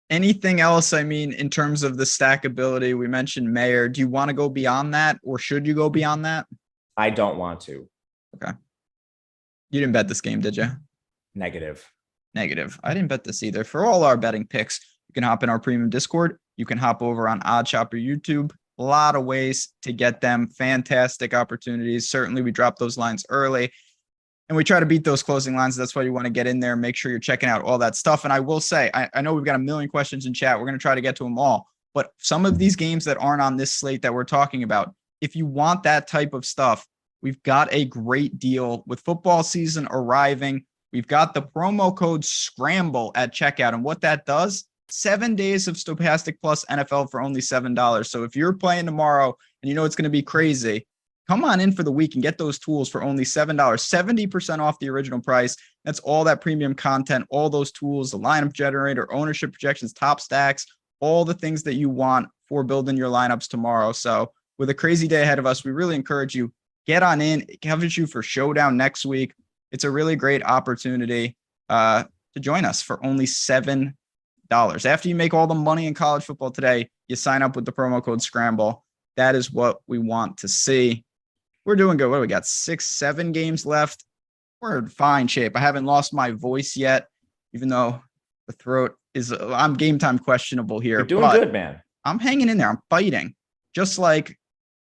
Anything else? I mean, in terms of the stackability, we mentioned Mayer. Do you want to go beyond that, or should you go beyond that? I don't want to. Okay. You didn't bet this game, did you? Negative. I didn't bet this either. For all our betting picks, you can hop in our premium Discord. You can hop over on OddsShopper YouTube. A lot of ways to get them. Fantastic opportunities. Certainly, we drop those lines early. And we try to beat those closing lines. That's why you want to get in there and make sure you're checking out all that stuff. And I will say, I know we've got a million questions in chat. We're going to try to get to them all. But some of these games that aren't on this slate that we're talking about, if you want that type of stuff, we've got a great deal with football season arriving. We've got the promo code SCRAMBLE at checkout. And what that does, 7 days of Stokastic Plus NFL for only $7. So if you're playing tomorrow and you know it's going to be crazy, come on in for the week and get those tools for only $7, 70% off the original price. That's all that premium content, all those tools, the lineup generator, ownership projections, top stacks, all the things that you want for building your lineups tomorrow. So with a crazy day ahead of us, we really encourage you, get on in. It covers you for Showdown next week. It's a really great opportunity to join us for only $7. After you make all the money in college football today, you sign up with the promo code SCRAMBLE. That is what we want to see. We're doing good. What do we got? 6-7 games left. We're in fine shape. I haven't lost my voice yet, even though the throat is, I'm game time questionable here. You're doing good, man. I'm hanging in there. I'm fighting. Just like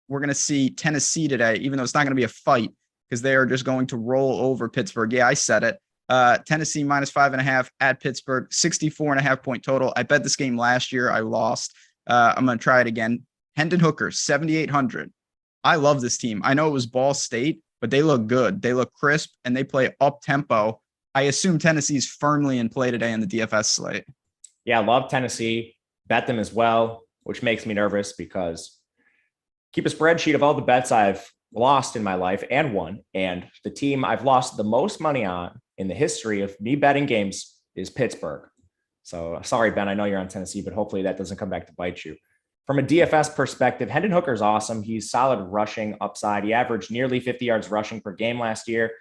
we're going to see Tennessee today, even though it's not going to be a fight because they are just going to roll over Pittsburgh. Yeah, I said it. Tennessee -5.5 at Pittsburgh, 64.5 point total. I bet this game last year. I lost. I'm going to try it again. Hendon Hooker, 7,800. I love this team. I know it was Ball State, but they look good. They look crisp and they play up tempo. I assume Tennessee's firmly in play today in the DFS slate. Yeah, I love Tennessee. Bet them as well, which makes me nervous because keep a spreadsheet of all the bets I've lost in my life and won. And the team I've lost the most money on in the history of me betting games is Pittsburgh. So sorry, Ben, I know you're on Tennessee, but hopefully that doesn't come back to bite you. From a DFS perspective, Hendon Hooker is awesome. He's solid rushing upside. He averaged nearly 50 yards rushing per game last year.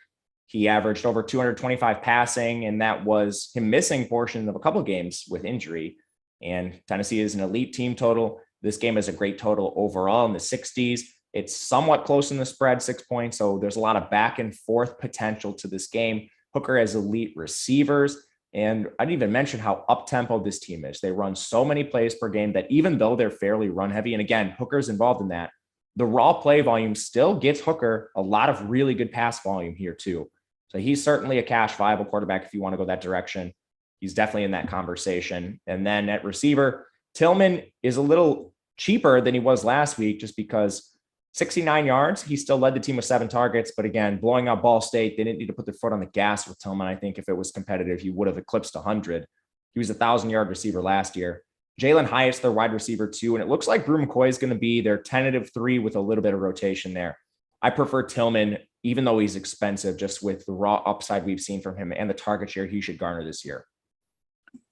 He averaged over 225 passing, and that was him missing portions of a couple of games with injury. And Tennessee is an elite team total. This game is a great total overall in the 60s. It's somewhat close in the spread, 6 points. So there's a lot of back and forth potential to this game. Hooker has elite receivers. And I didn't even mention how up-tempo this team is. They run so many plays per game that even though they're fairly run-heavy, and again, Hooker's involved in that, the raw play volume still gets Hooker a lot of really good pass volume here too. So he's certainly a cash viable quarterback if you want to go that direction. He's definitely in that conversation. And then at receiver, Tillman is a little cheaper than he was last week just because 69 yards. He still led the team with 7 targets, but again, blowing out Ball State, they didn't need to put their foot on the gas with Tillman. I think if it was competitive, he would have eclipsed 100. He was a 1,000-yard receiver last year. Jalen Hyatt's their wide receiver too, and it looks like Brew McCoy is going to be their tentative 3 with a little bit of rotation there. I prefer Tillman, even though he's expensive, just with the raw upside we've seen from him and the target share he should garner this year.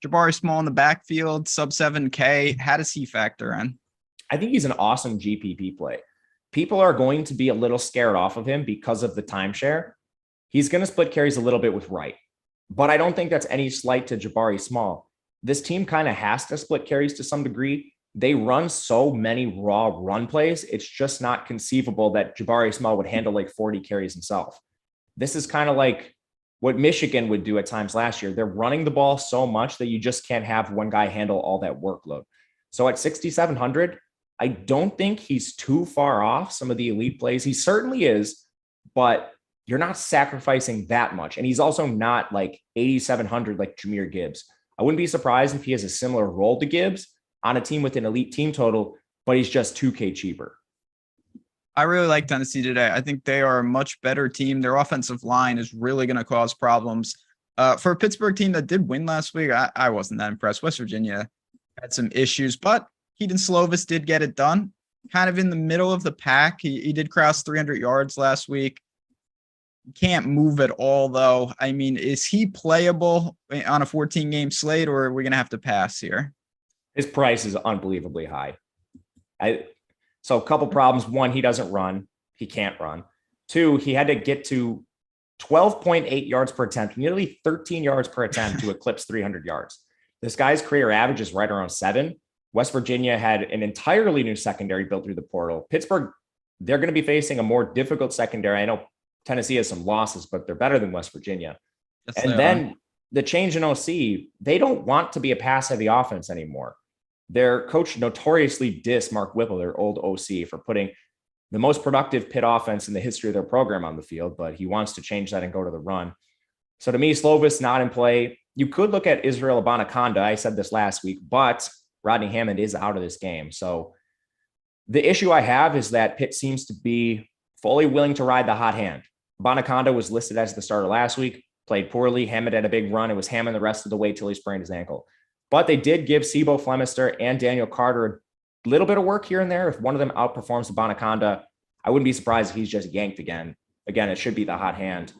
Jabari Small in the backfield, sub 7K. How does he factor in? I think he's an awesome GPP play. People are going to be a little scared off of him because of the timeshare. He's going to split carries a little bit with Wright, but I don't think that's any slight to Jabari Small. This team kind of has to split carries to some degree. They run so many raw run plays. It's just not conceivable that Jabari Small would handle like 40 carries himself. this is kind of like what Michigan would do at times last year. They're running the ball so much that you just can't have one guy handle all that workload. So at 6,700, I don't think he's too far off some of the elite plays. He certainly is, but you're not sacrificing that much. And he's also not like 8,700 like Jahmyr Gibbs. I wouldn't be surprised if he has a similar role to Gibbs on a team with an elite team total, but he's just 2K cheaper. I really like Tennessee today. I think they are a much better team. Their offensive line is really going to cause problems. For a Pittsburgh team that did win last week, I wasn't that impressed. West Virginia had some issues, but Keaton Slovis did get it done. Kind of in the middle of the pack. He did cross 300 yards last week. Can't move at all, though. I mean, is he playable on a 14-game slate, or are we going to have to pass here? His price is unbelievably high. So a couple problems. One, he doesn't run. He can't run. Two, he had to get to 12.8 yards per attempt, nearly 13 yards per attempt to eclipse 300 yards. This guy's career average is right around 7. West Virginia had an entirely new secondary built through the portal. Pittsburgh, they're going to be facing a more difficult secondary. I know Tennessee has some losses, but they're better than West Virginia. Yes, and then the change in OC, they don't want to be a pass-heavy offense anymore. Their coach notoriously dissed Mark Whipple, their old OC, for putting the most productive Pitt offense in the history of their program on the field, but he wants to change that and go to the run. So to me, Slovis not in play. You could look at Israel Abanikanda. I said this last week, but Rodney Hammond is out of this game. So the issue I have is that Pitt seems to be fully willing to ride the hot hand. Abanikanda was listed as the starter last week, played poorly. Hammond had a big run. It was Hammond the rest of the way till he sprained his ankle. But they did give Sibo Flemister and Daniel Carter a little bit of work here and there. If one of them outperforms Abanikanda, I wouldn't be surprised if he's just yanked again. Again, it should be the hot hand.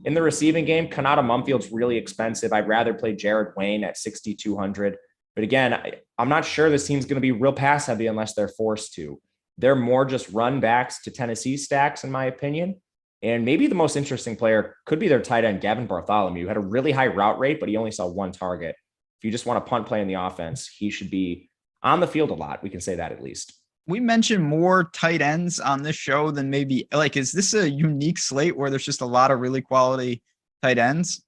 In the receiving game, Kanata Mumfield's really expensive. I'd rather play Jared Wayne at 6,200. But again, I'm not sure this team's going to be real pass heavy unless they're forced to. They're more just run backs to Tennessee stacks, in my opinion. And maybe the most interesting player could be their tight end, Gavin Bartholomew, who had a really high route rate, but he only saw one target. If you just want a punt play in the offense, he should be on the field a lot. We can say that at least. We mentioned more tight ends on this show than maybe, like, is this a unique slate where there's just a lot of really quality tight ends?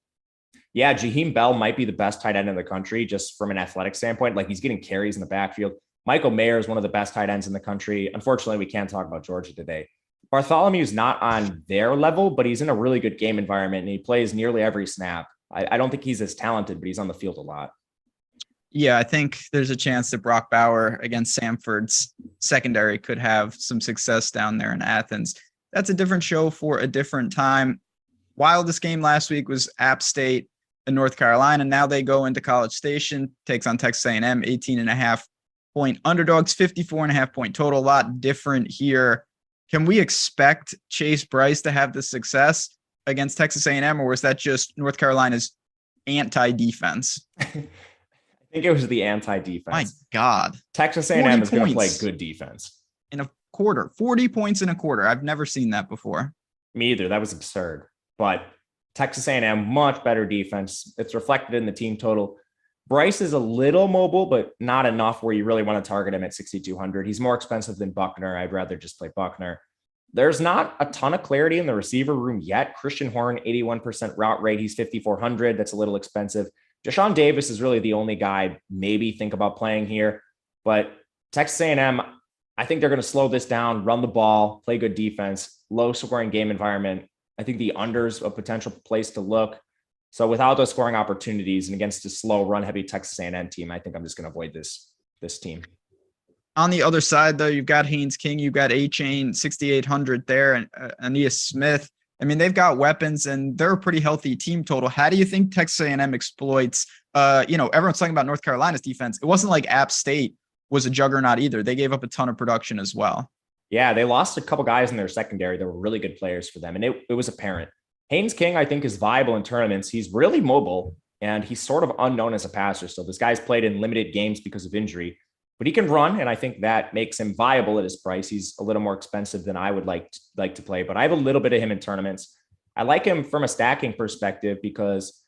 Yeah, Jaheim Bell might be the best tight end in the country just from an athletic standpoint. Like, he's getting carries in the backfield. Michael Mayer is one of the best tight ends in the country. Unfortunately, we can't talk about Georgia today. Bartholomew is not on their level, but he's in a really good game environment and he plays nearly every snap. I don't think he's as talented, but he's on the field a lot. Yeah, I think there's a chance that Brock Bauer against Samford's secondary could have some success down there in Athens. That's a different show for a different time. Wildest game last week was App State in North Carolina. Now they go into College Station, takes on Texas A&M, 18.5-point underdogs, 54.5-point total. A lot different here. Can we expect Chase Bryce to have the success against Texas A&M, or was that just North Carolina's anti-defense? I think it was the anti-defense. My God. Texas A&M is going to play good defense. In a quarter, 40 points in a quarter. I've never seen that before. Me either. That was absurd. But Texas A&M, much better defense. It's reflected in the team total. Bryce is a little mobile, but not enough where you really want to target him at 6,200. He's more expensive than Buckner. I'd rather just play Buckner. There's not a ton of clarity in the receiver room yet. Christian Horn, 81% route rate. He's 5,400. That's a little expensive. Deshaun Davis is really the only guy I'd maybe think about playing here. But Texas A&M, I think they're going to slow this down, run the ball, play good defense, low-scoring game environment. I think the under's a potential place to look. So without those scoring opportunities and against a slow, run-heavy Texas A&M team, I think I'm just going to avoid this team. On the other side, though, you've got Haynes King, you've got A-Chain, 6,800 there, and Aeneas Smith. I mean, they've got weapons, and they're a pretty healthy team total. How do you think Texas A&M exploits? Everyone's talking about North Carolina's defense. It wasn't like App State was a juggernaut either. They gave up a ton of production as well. Yeah, they lost a couple guys in their secondary that were really good players for them, and it was apparent. Haynes King, I think, is viable in tournaments. He's really mobile, and he's sort of unknown as a passer. So this guy's played in limited games because of injury, but he can run, and I think that makes him viable at his price. He's a little more expensive than I would like to play, but I have a little bit of him in tournaments. I like him from a stacking perspective because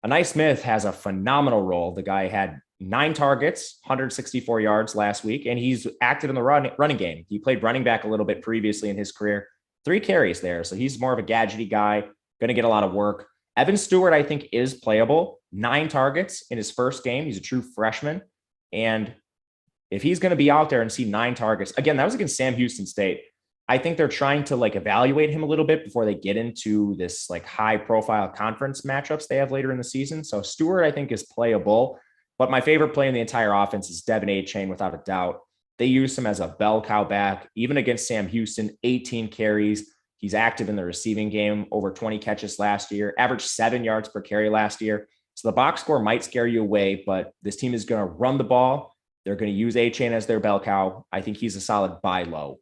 Aeneas Smith has a phenomenal role. The guy had 9 targets, 164 yards last week, and he's active in the running game. He played running back a little bit previously in his career. 3 carries there, so he's more of a gadgety guy. going to get a lot of work. Evan Stewart, I think, is playable. 9 targets in his first game. He's a true freshman. And if he's going to be out there and see 9 targets, again, that was against Sam Houston State. I think they're trying to like evaluate him a little bit before they get into this like high profile conference matchups they have later in the season. So Stewart, I think, is playable. But my favorite play in the entire offense is Devin A-Chain, without a doubt. They use him as a bell cow back, even against Sam Houston, 18 carries. He's active in the receiving game, over 20 catches last year, averaged 7 yards per carry last year. So the box score might scare you away, but this team is going to run the ball. They're going to use A-Chain as their bell cow. I think he's a solid buy low.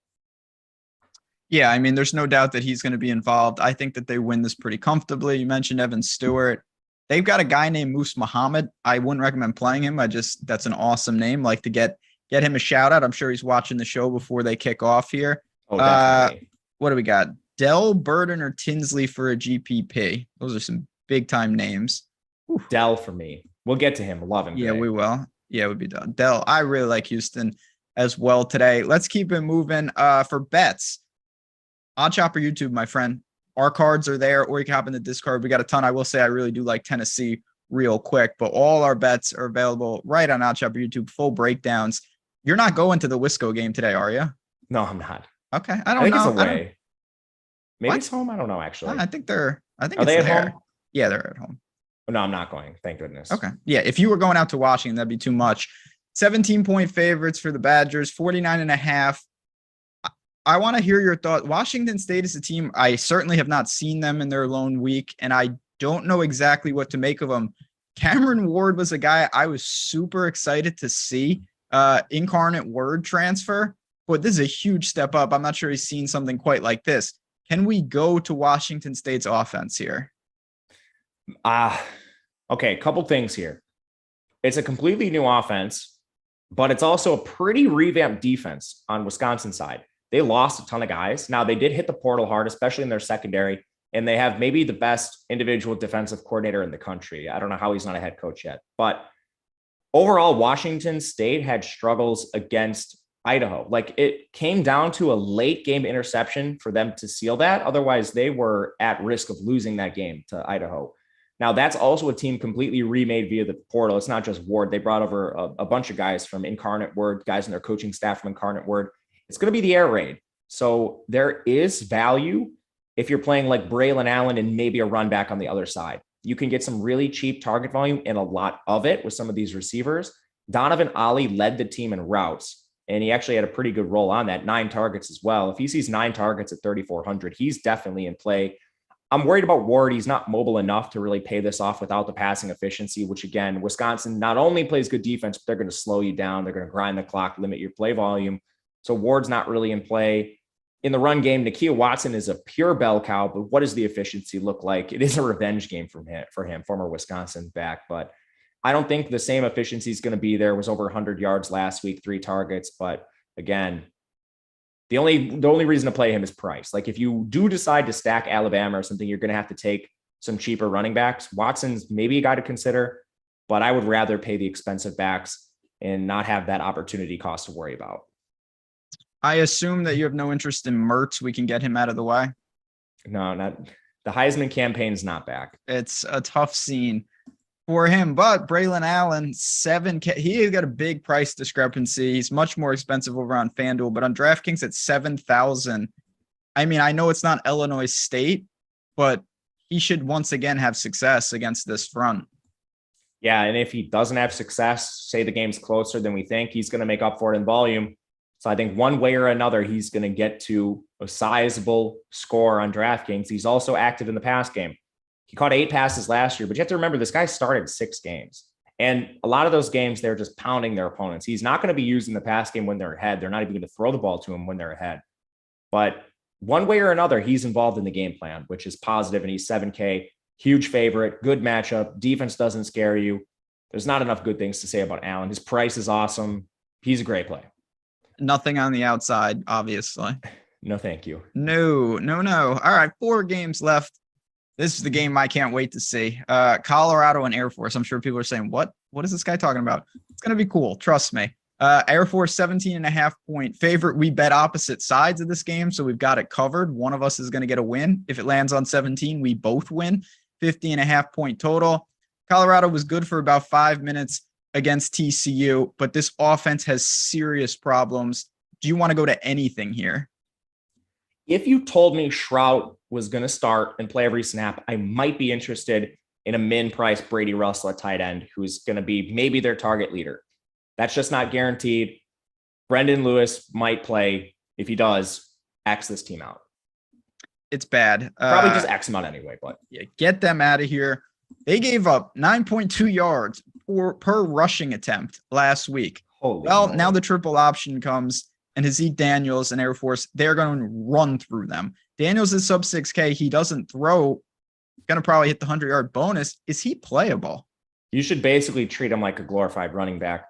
Yeah, I mean, there's no doubt that he's going to be involved. I think that they win this pretty comfortably. You mentioned Evan Stewart. They've got a guy named Moose Muhammad. I wouldn't recommend playing him. That's an awesome name. Like to get him a shout out. I'm sure he's watching the show before they kick off here. Oh, definitely. What do we got? Dell, Burden, or Tinsley for a GPP? Those are some big time names. Whew. Dell for me. We'll get to him. Love him. Yeah, we will. Yeah, it would be done. Dell. I really like Houston as well today. Let's keep it moving. For bets, Odd Chopper YouTube, my friend. Our cards are there, or you can hop in the Discord. We got a ton. I will say I really do like Tennessee real quick, but all our bets are available right on Odd Chopper YouTube. Full breakdowns. You're not going to the Wisco game today, are you? No, I'm not. Okay, I think it's away. Maybe it's home. I don't know, actually. I think are it's they at there. Home? Yeah, they're at home. No, I'm not going. Thank goodness. Okay. Yeah, if you were going out to Washington, that'd be too much. 17-point favorites for the Badgers, 49.5. I want to hear your thought. Washington State is a team. I certainly have not seen them in their lone week, and I don't know exactly what to make of them. Cameron Ward was a guy I was super excited to see. Incarnate Word transfer, but this is a huge step up. I'm not sure he's seen something quite like this. Can we go to Washington State's offense here? Okay, a couple things here. It's a completely new offense, but it's also a pretty revamped defense on Wisconsin side. They lost a ton of guys. Now, they did hit the portal hard, especially in their secondary, and they have maybe the best individual defensive coordinator in the country. I don't know how he's not a head coach yet, but overall, Washington State had struggles against Idaho. Like it came down to a late game interception for them to seal that. Otherwise, they were at risk of losing that game to Idaho. Now, that's also a team completely remade via the portal. It's not just Ward. They brought over a bunch of guys from Incarnate Word, guys in their coaching staff from Incarnate Word. It's going to be the air raid. So there is value if you're playing like Braylon Allen and maybe a run back on the other side. You can get some really cheap target volume and a lot of it with some of these receivers. Donovan Ollie led the team in routes, and he actually had a pretty good role on that, 9 targets as well. If he sees 9 targets at 3,400, he's definitely in play. I'm worried about Ward. He's not mobile enough to really pay this off without the passing efficiency, which again, Wisconsin not only plays good defense, but they're going to slow you down. They're going to grind the clock, limit your play volume. So Ward's not really in play. In the run game, Nakia Watson is a pure bell cow, but what does the efficiency look like? It is a revenge game for him, former Wisconsin back, but I don't think the same efficiency is going to be there. It was over 100 yards last week, 3 targets, but again, the only reason to play him is price. Like if you do decide to stack Alabama or something, you're going to have to take some cheaper running backs. Watson's maybe a guy to consider, but I would rather pay the expensive backs and not have that opportunity cost to worry about. I assume that you have no interest in Mertz. We can get him out of the way. No, not the Heisman campaign's not back. It's a tough scene for him, but Braylon Allen, 7K. He has got a big price discrepancy. He's much more expensive over on FanDuel, but on DraftKings at 7,000. I mean, I know it's not Illinois State, but he should once again have success against this front. Yeah, and if he doesn't have success, say the game's closer than we think, he's going to make up for it in volume. So I think one way or another, he's going to get to a sizable score on DraftKings. He's also active in the pass game. He caught 8 passes last year, but you have to remember this guy started 6 games. And a lot of those games, they're just pounding their opponents. He's not going to be using the pass game when they're ahead. They're not even going to throw the ball to him when they're ahead. But one way or another, he's involved in the game plan, which is positive, and he's 7K, huge favorite, good matchup. Defense doesn't scare you. There's not enough good things to say about Allen. His price is awesome. He's a great play. Nothing on the outside, obviously. No, thank you. No. All right, 4 games left. This is the game I can't wait to see. Colorado and Air Force. I'm sure people are saying, what is this guy talking about? It's going to be cool. Trust me. Air Force 17.5-point favorite. We bet opposite sides of this game, so we've got it covered. One of us is going to get a win. If it lands on 17, we both win. 50.5-point total. Colorado was good for about 5 minutes against TCU, but this offense has serious problems. Do you want to go to anything here? If you told me Shroud was going to start and play every snap, I might be interested in a min-price Brady Russell at tight end, who's going to be maybe their target leader. That's just not guaranteed. Brendan Lewis might play. If he does, X this team out. It's bad. Probably just X them out anyway, but yeah, get them out of here. They gave up 9.2 yards per rushing attempt last week. Now the triple option comes, and Zeke Daniels and Air Force, they're going to run through them. Daniels is sub 6K. He doesn't throw. Going to probably hit the 100-yard bonus. Is he playable? You should basically treat him like a glorified running back.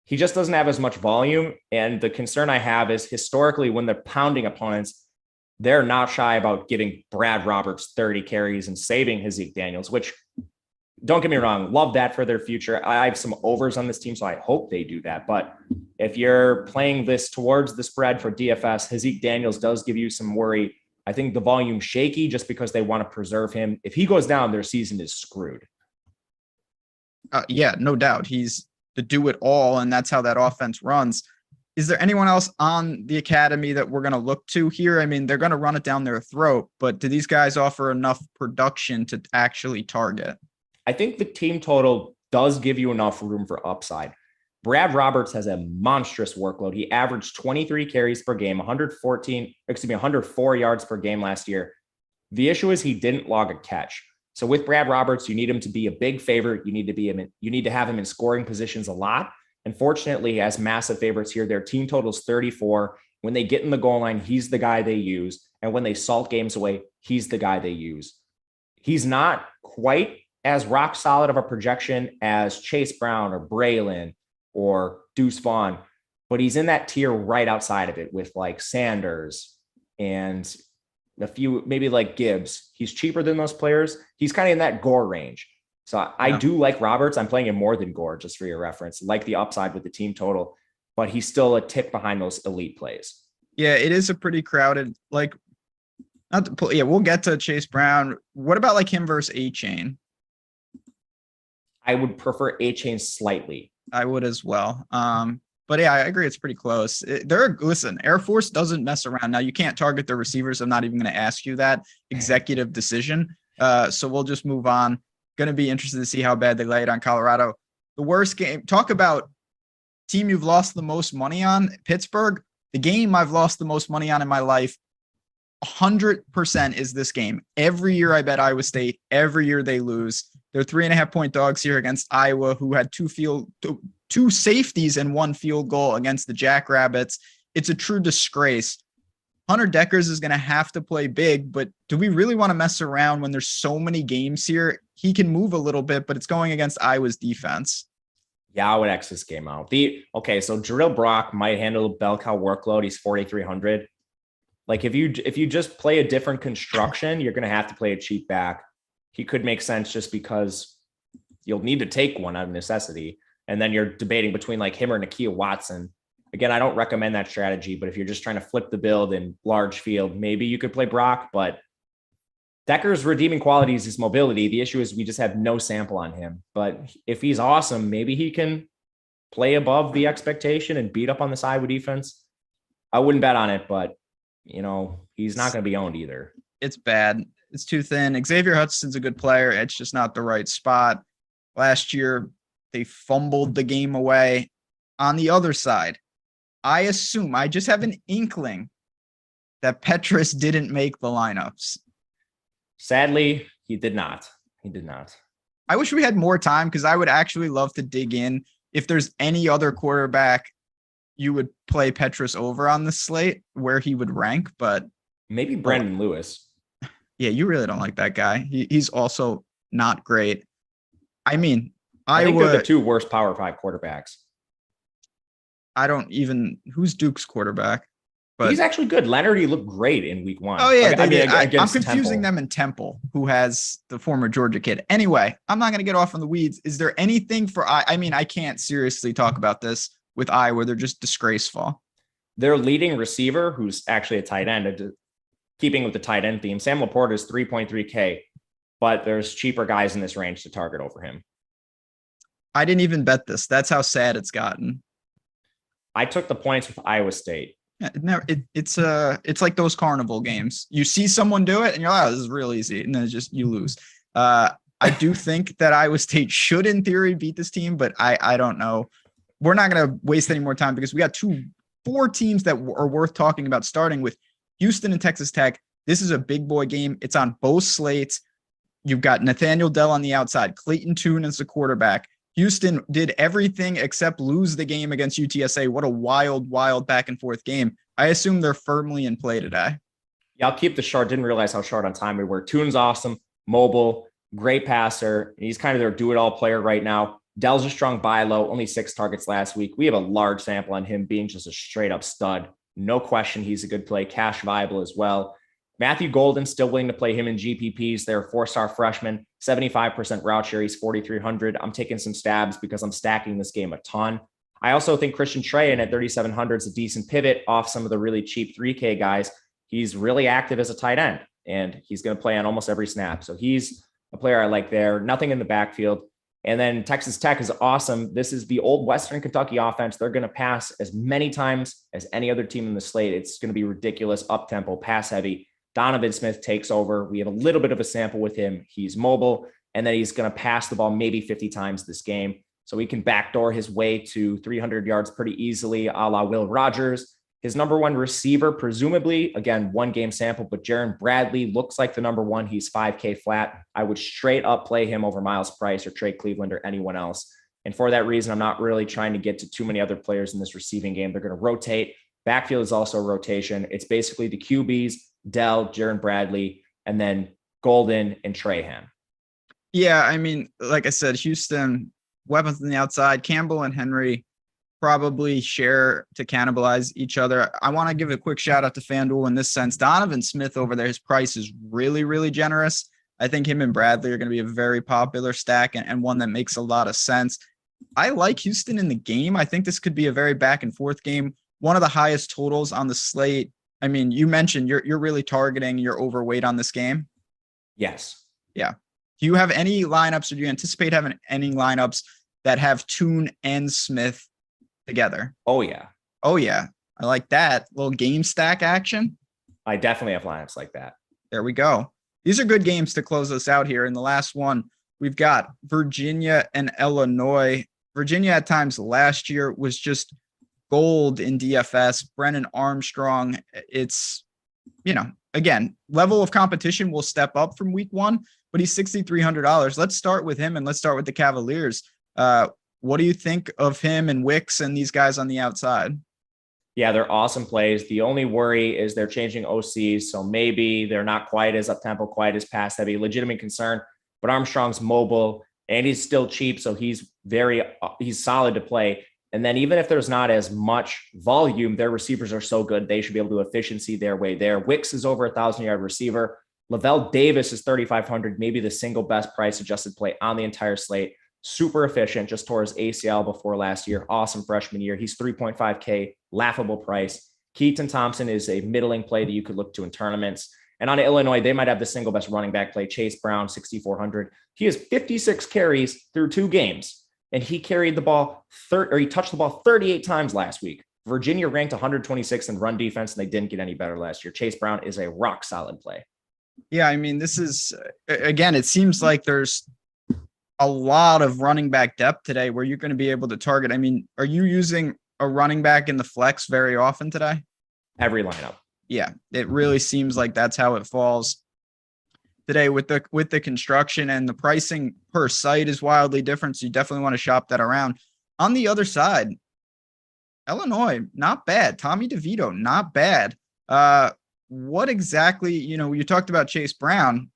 He just doesn't have as much volume. And the concern I have is historically when they're pounding opponents, they're not shy about giving Brad Roberts 30 carries and saving Zeke Daniels, which, don't get me wrong, love that for their future. I have some overs on this team, so I hope they do that. But if you're playing this towards the spread for DFS, Zeke Daniels does give you some worry. I think the volume's shaky just because they want to preserve him. If he goes down, their season is screwed. Yeah, no doubt. He's the do-it-all, and that's how that offense runs. Is there anyone else on the academy that we're going to look to here? I mean, they're going to run it down their throat, but do these guys offer enough production to actually target? I think the team total does give you enough room for upside. Brad Roberts has a monstrous workload. He averaged 23 carries per game, 104 yards per game last year. The issue is he didn't log a catch. So with Brad Roberts, you need him to be a big favorite. You need to have him in scoring positions a lot. Unfortunately, he has massive favorites here. Their team total is 34. When they get in the goal line, he's the guy they use. And when they salt games away, he's the guy they use. He's not quite as rock solid of a projection as Chase Brown or Braylon or Deuce Vaughn, but he's in that tier right outside of it with like Sanders and a few, maybe like Gibbs. He's cheaper than those players. He's kind of in that Gore range. So I do like Roberts. I'm playing him more than Gore, just for your reference, like the upside with the team total, but he's still a tick behind those elite plays. Yeah, it is a pretty crowded, like, we'll get to Chase Brown. What about like him versus A-Chain? I would prefer A-Chain slightly. I would as well. But yeah, I agree. It's pretty close. Listen, Air Force doesn't mess around. Now you can't target the receivers. I'm not even going to ask you that executive decision. So we'll just move on. Going to be interested to see how bad they lay it on Colorado. The worst game. Talk about team you've lost the most money on, Pittsburgh. The game I've lost the most money on in my life, 100% is this game. Every year I bet Iowa State. Every year they lose. They're 3.5-point dogs here against Iowa, who had two safeties and one field goal against the Jackrabbits. It's a true disgrace. Hunter Deckers is going to have to play big, but do we really want to mess around when there's so many games here? He can move a little bit, but it's going against Iowa's defense. Yeah, I would X this game out. So Jarrell Brock might handle the bell cow workload. He's 4,300. Like if you just play a different construction, you're going to have to play a cheap back. He could make sense just because you'll need to take one out of necessity. And then you're debating between like him or Nakia Watson. Again, I don't recommend that strategy, but if you're just trying to flip the build in large field, maybe you could play Brock, but Decker's redeeming qualities is mobility. The issue is we just have no sample on him, but if he's awesome, maybe he can play above the expectation and beat up on the side with defense. I wouldn't bet on it, but he's not going to be owned either. It's bad. It's too thin. Xavier Hudson's a good player. It's just not the right spot. Last year, they fumbled the game away. On the other side, I just have an inkling that Petrus didn't make the lineups. Sadly, he did not. I wish we had more time because I would actually love to dig in. If there's any other quarterback you would play Petrus over on the slate, where he would rank, but maybe Brendan Lewis. Yeah, you really don't like that guy. He's also not great. I mean, I think they're the two worst Power 5 quarterbacks. Who's Duke's quarterback? But he's actually good. Leonard, he looked great in week 1. Oh yeah, I'm confusing them in Temple, who has the former Georgia kid. Anyway, I'm not going to get off on the weeds. Is there anything for? I can't seriously talk about this with Iowa. They're just disgraceful. Their leading receiver, who's actually a tight end, keeping with the tight end theme, Sam Laporta is 3.3K, but there's cheaper guys in this range to target over him. I didn't even bet this. That's how sad it's gotten. I took the points with Iowa State. Yeah, it's like those carnival games. You see someone do it and you're like, oh, this is real easy. And then it's just, you lose. I do think that Iowa State should in theory beat this team, but I don't know. We're not going to waste any more time because we got four teams that are worth talking about, starting with Houston and Texas Tech. This is a big boy game. It's on both slates. You've got Nathaniel Dell on the outside, Clayton Tune as the quarterback. Houston did everything except lose the game against UTSA. What a wild, wild back and forth game. I assume they're firmly in play today. Yeah, I'll keep the short. Didn't realize how short on time we were. Tune's awesome, mobile, great passer. He's kind of their do-it-all player right now. Dell's a strong buy low, only 6 targets last week. We have a large sample on him being just a straight-up stud. No question he's a good play, cash viable as well. Matthew Golden, still willing to play him in GPPs. They're a 4-star freshman, 75% route share. He's 4,300. I'm taking some stabs because I'm stacking this game a ton. I also think Christian Trayan at 3,700 is a decent pivot off some of the really cheap 3K guys. He's really active as a tight end, and he's going to play on almost every snap. So he's a player I like there. Nothing in the backfield. And then Texas Tech is awesome. This is the old Western Kentucky offense. They're going to pass as many times as any other team in the slate. It's going to be ridiculous, up-tempo, pass-heavy. Donovan Smith takes over. We have a little bit of a sample with him. He's mobile, and then he's going to pass the ball maybe 50 times this game. So he can backdoor his way to 300 yards pretty easily, a la Will Rogers. His number one receiver, presumably, again, 1 game sample, but Jaron Bradley looks like the number one. He's 5K flat. I would straight up play him over Miles Price or Trey Cleveland or anyone else. And for that reason, I'm not really trying to get to too many other players in this receiving game. They're going to rotate. Backfield is also a rotation. It's basically the QBs, Dell, Jaron Bradley, and then Golden and Trahan. Yeah, I mean, like I said, Houston, weapons on the outside. Campbell and Henry probably share to cannibalize each other. I want to give a quick shout out to FanDuel in this sense. Donovan Smith over there, his price is really, really generous. I think him and Bradley are going to be a very popular stack and one that makes a lot of sense. I like Houston in the game. I think this could be a very back and forth game. One of the highest totals on the slate. I mean, you mentioned you're really targeting your overweight on this game. Yes. Yeah. Do you have any lineups, or do you anticipate having any lineups that have Tune and Smith together? Oh, yeah. Oh, yeah. I like that. Little game stack action. I definitely have lineups like that. There we go. These are good games to close us out here. In the last one, we've got Virginia and Illinois. Virginia at times last year was just gold in DFS. Brennan Armstrong, it's, again, level of competition will step up from week 1, but he's $6,300. Let's start with him and let's start with the Cavaliers. What do you think of him and Wicks and these guys on the outside? Yeah, they're awesome plays. The only worry is they're changing OCs, so maybe they're not quite as up-tempo, quite as pass-heavy. Legitimate concern, but Armstrong's mobile, and he's still cheap, so he's solid to play. And then even if there's not as much volume, their receivers are so good, they should be able to do efficiency their way there. Wicks is over 1,000-yard receiver. Lavelle Davis is 3,500, maybe the single best price-adjusted play on the entire slate. Super efficient, just tore his ACL before last year. Awesome freshman year. He's 3.5K, laughable price. Keaton Thompson is a middling play that you could look to in tournaments. And on Illinois, they might have the single best running back play, Chase Brown, 6,400. He has 56 carries through 2 games, and he carried the ball, he touched the ball 38 times last week. Virginia ranked 126 in run defense, and they didn't get any better last year. Chase Brown is a rock solid play. Yeah, I mean, this is, again, it seems like there's a lot of running back depth today where you're going to be able to target. I mean, are you using a running back in the flex very often today? Every lineup. Yeah, it really seems like that's how it falls today with the construction, and the pricing per site is wildly different. So you definitely want to shop that around. On the other side, Illinois, not bad. Tommy DeVito, not bad. What exactly, you talked about Chase Brown.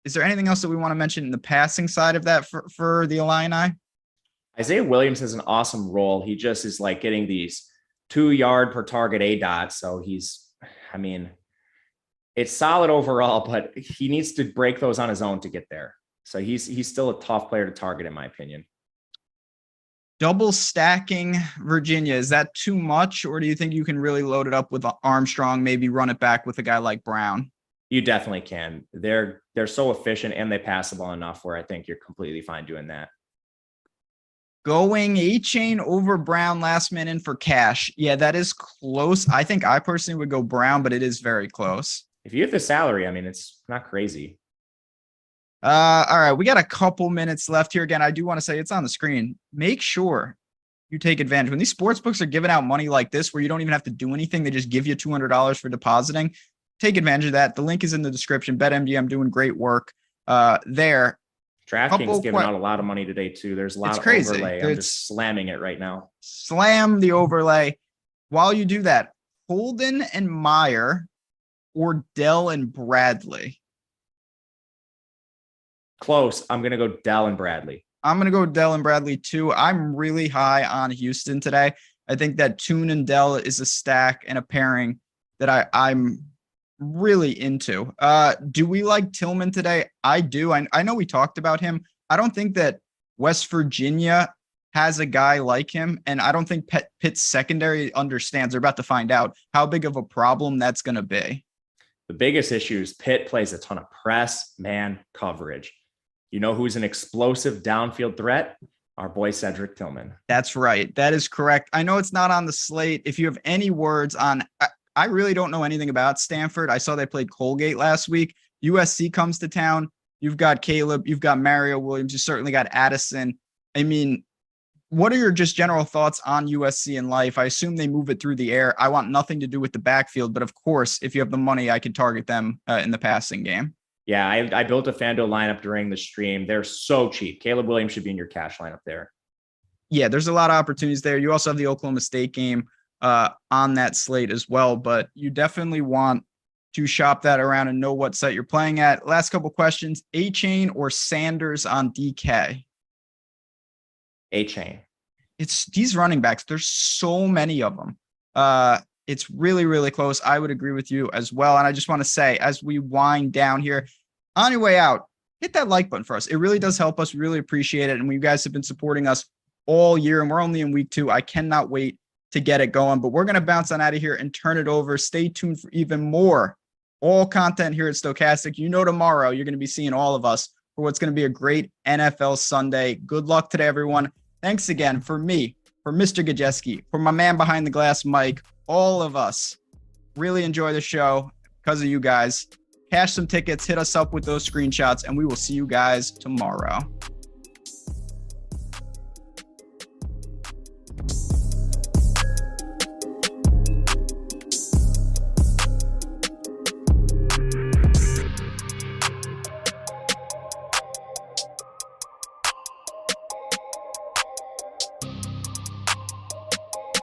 Is there anything else that we want to mention in the passing side of that for the Illini? Isaiah Williams has an awesome role. He just is like getting these 2-yard per target ADOT. So it's solid overall, but he needs to break those on his own to get there. So he's still a tough player to target, in my opinion. Double stacking Virginia, is that too much, or do you think you can really load it up with Armstrong, maybe run it back with a guy like Brown? You definitely can. They're so efficient and they pass the ball enough where I think you're completely fine doing that. Going A-Chain over Brown last man in for cash. Yeah, that is close. I think I personally would go Brown, but it is very close. If you have the salary, I mean, it's not crazy. All right, we got a couple minutes left here. Again, I do want to say it's on the screen. Make sure you take advantage. When these sports books are giving out money like this, where you don't even have to do anything, they just give you $200 for depositing. Take advantage of that. The link is in the description. BetMGM doing great work there. DraftKings giving out a lot of money today too. There's a lot of crazy. overlay. I'm just slamming it right now. Slam the overlay. While you do that, Holden and Meyer or Dell and Bradley. Close. I'm going to go Dell and Bradley. I'm going to go Dell and Bradley too. I'm really high on Houston today. I think that Toon and Dell is a stack and a pairing that I'm really into. Do we like Tillman today? I do. I know we talked about him. I don't think that West Virginia has a guy like him, and I don't think Pitt's secondary understands. They're about to find out how big of a problem that's going to be. The biggest issue is Pitt plays a ton of press man coverage. You know who's an explosive downfield threat? Our boy Cedric Tillman. That's right. That is correct. I know it's not on the slate. If you have any words on, I really don't know anything about Stanford. I saw they played Colgate last week. USC comes to town. You've got Caleb. You've got Mario Williams. You certainly got Addison. I mean, what are your just general thoughts on USC in life? I assume they move it through the air. I want nothing to do with the backfield, but of course, if you have the money, I could target them in the passing game. Yeah, I built a FanDuel lineup during the stream. They're so cheap. Caleb Williams should be in your cash lineup there. Yeah, there's a lot of opportunities there. You also have the Oklahoma State game on that slate as well, but you definitely want to shop that around and know what site you're playing at. Last couple questions, A-Chain or Sanders on DK? A-Chain. It's these running backs. There's so many of them. It's really, really close. I would agree with you as well. And I just want to say, as we wind down here, on your way out, hit that like button for us. It really does help us. We really appreciate it. And you guys have been supporting us all year, and we're only in week 2. I cannot wait to get it going, but we're going to bounce on out of here and turn it over. Stay tuned for even more all content here at Stokastic. You know, tomorrow you're going to be seeing all of us for what's going to be a great NFL Sunday. Good luck today, everyone. Thanks again for me, for Mr. Gajewski, for my man behind the glass, Mike. All of us really enjoy the show because of you guys. Cash some tickets, hit us up with those screenshots, and we will see you guys tomorrow.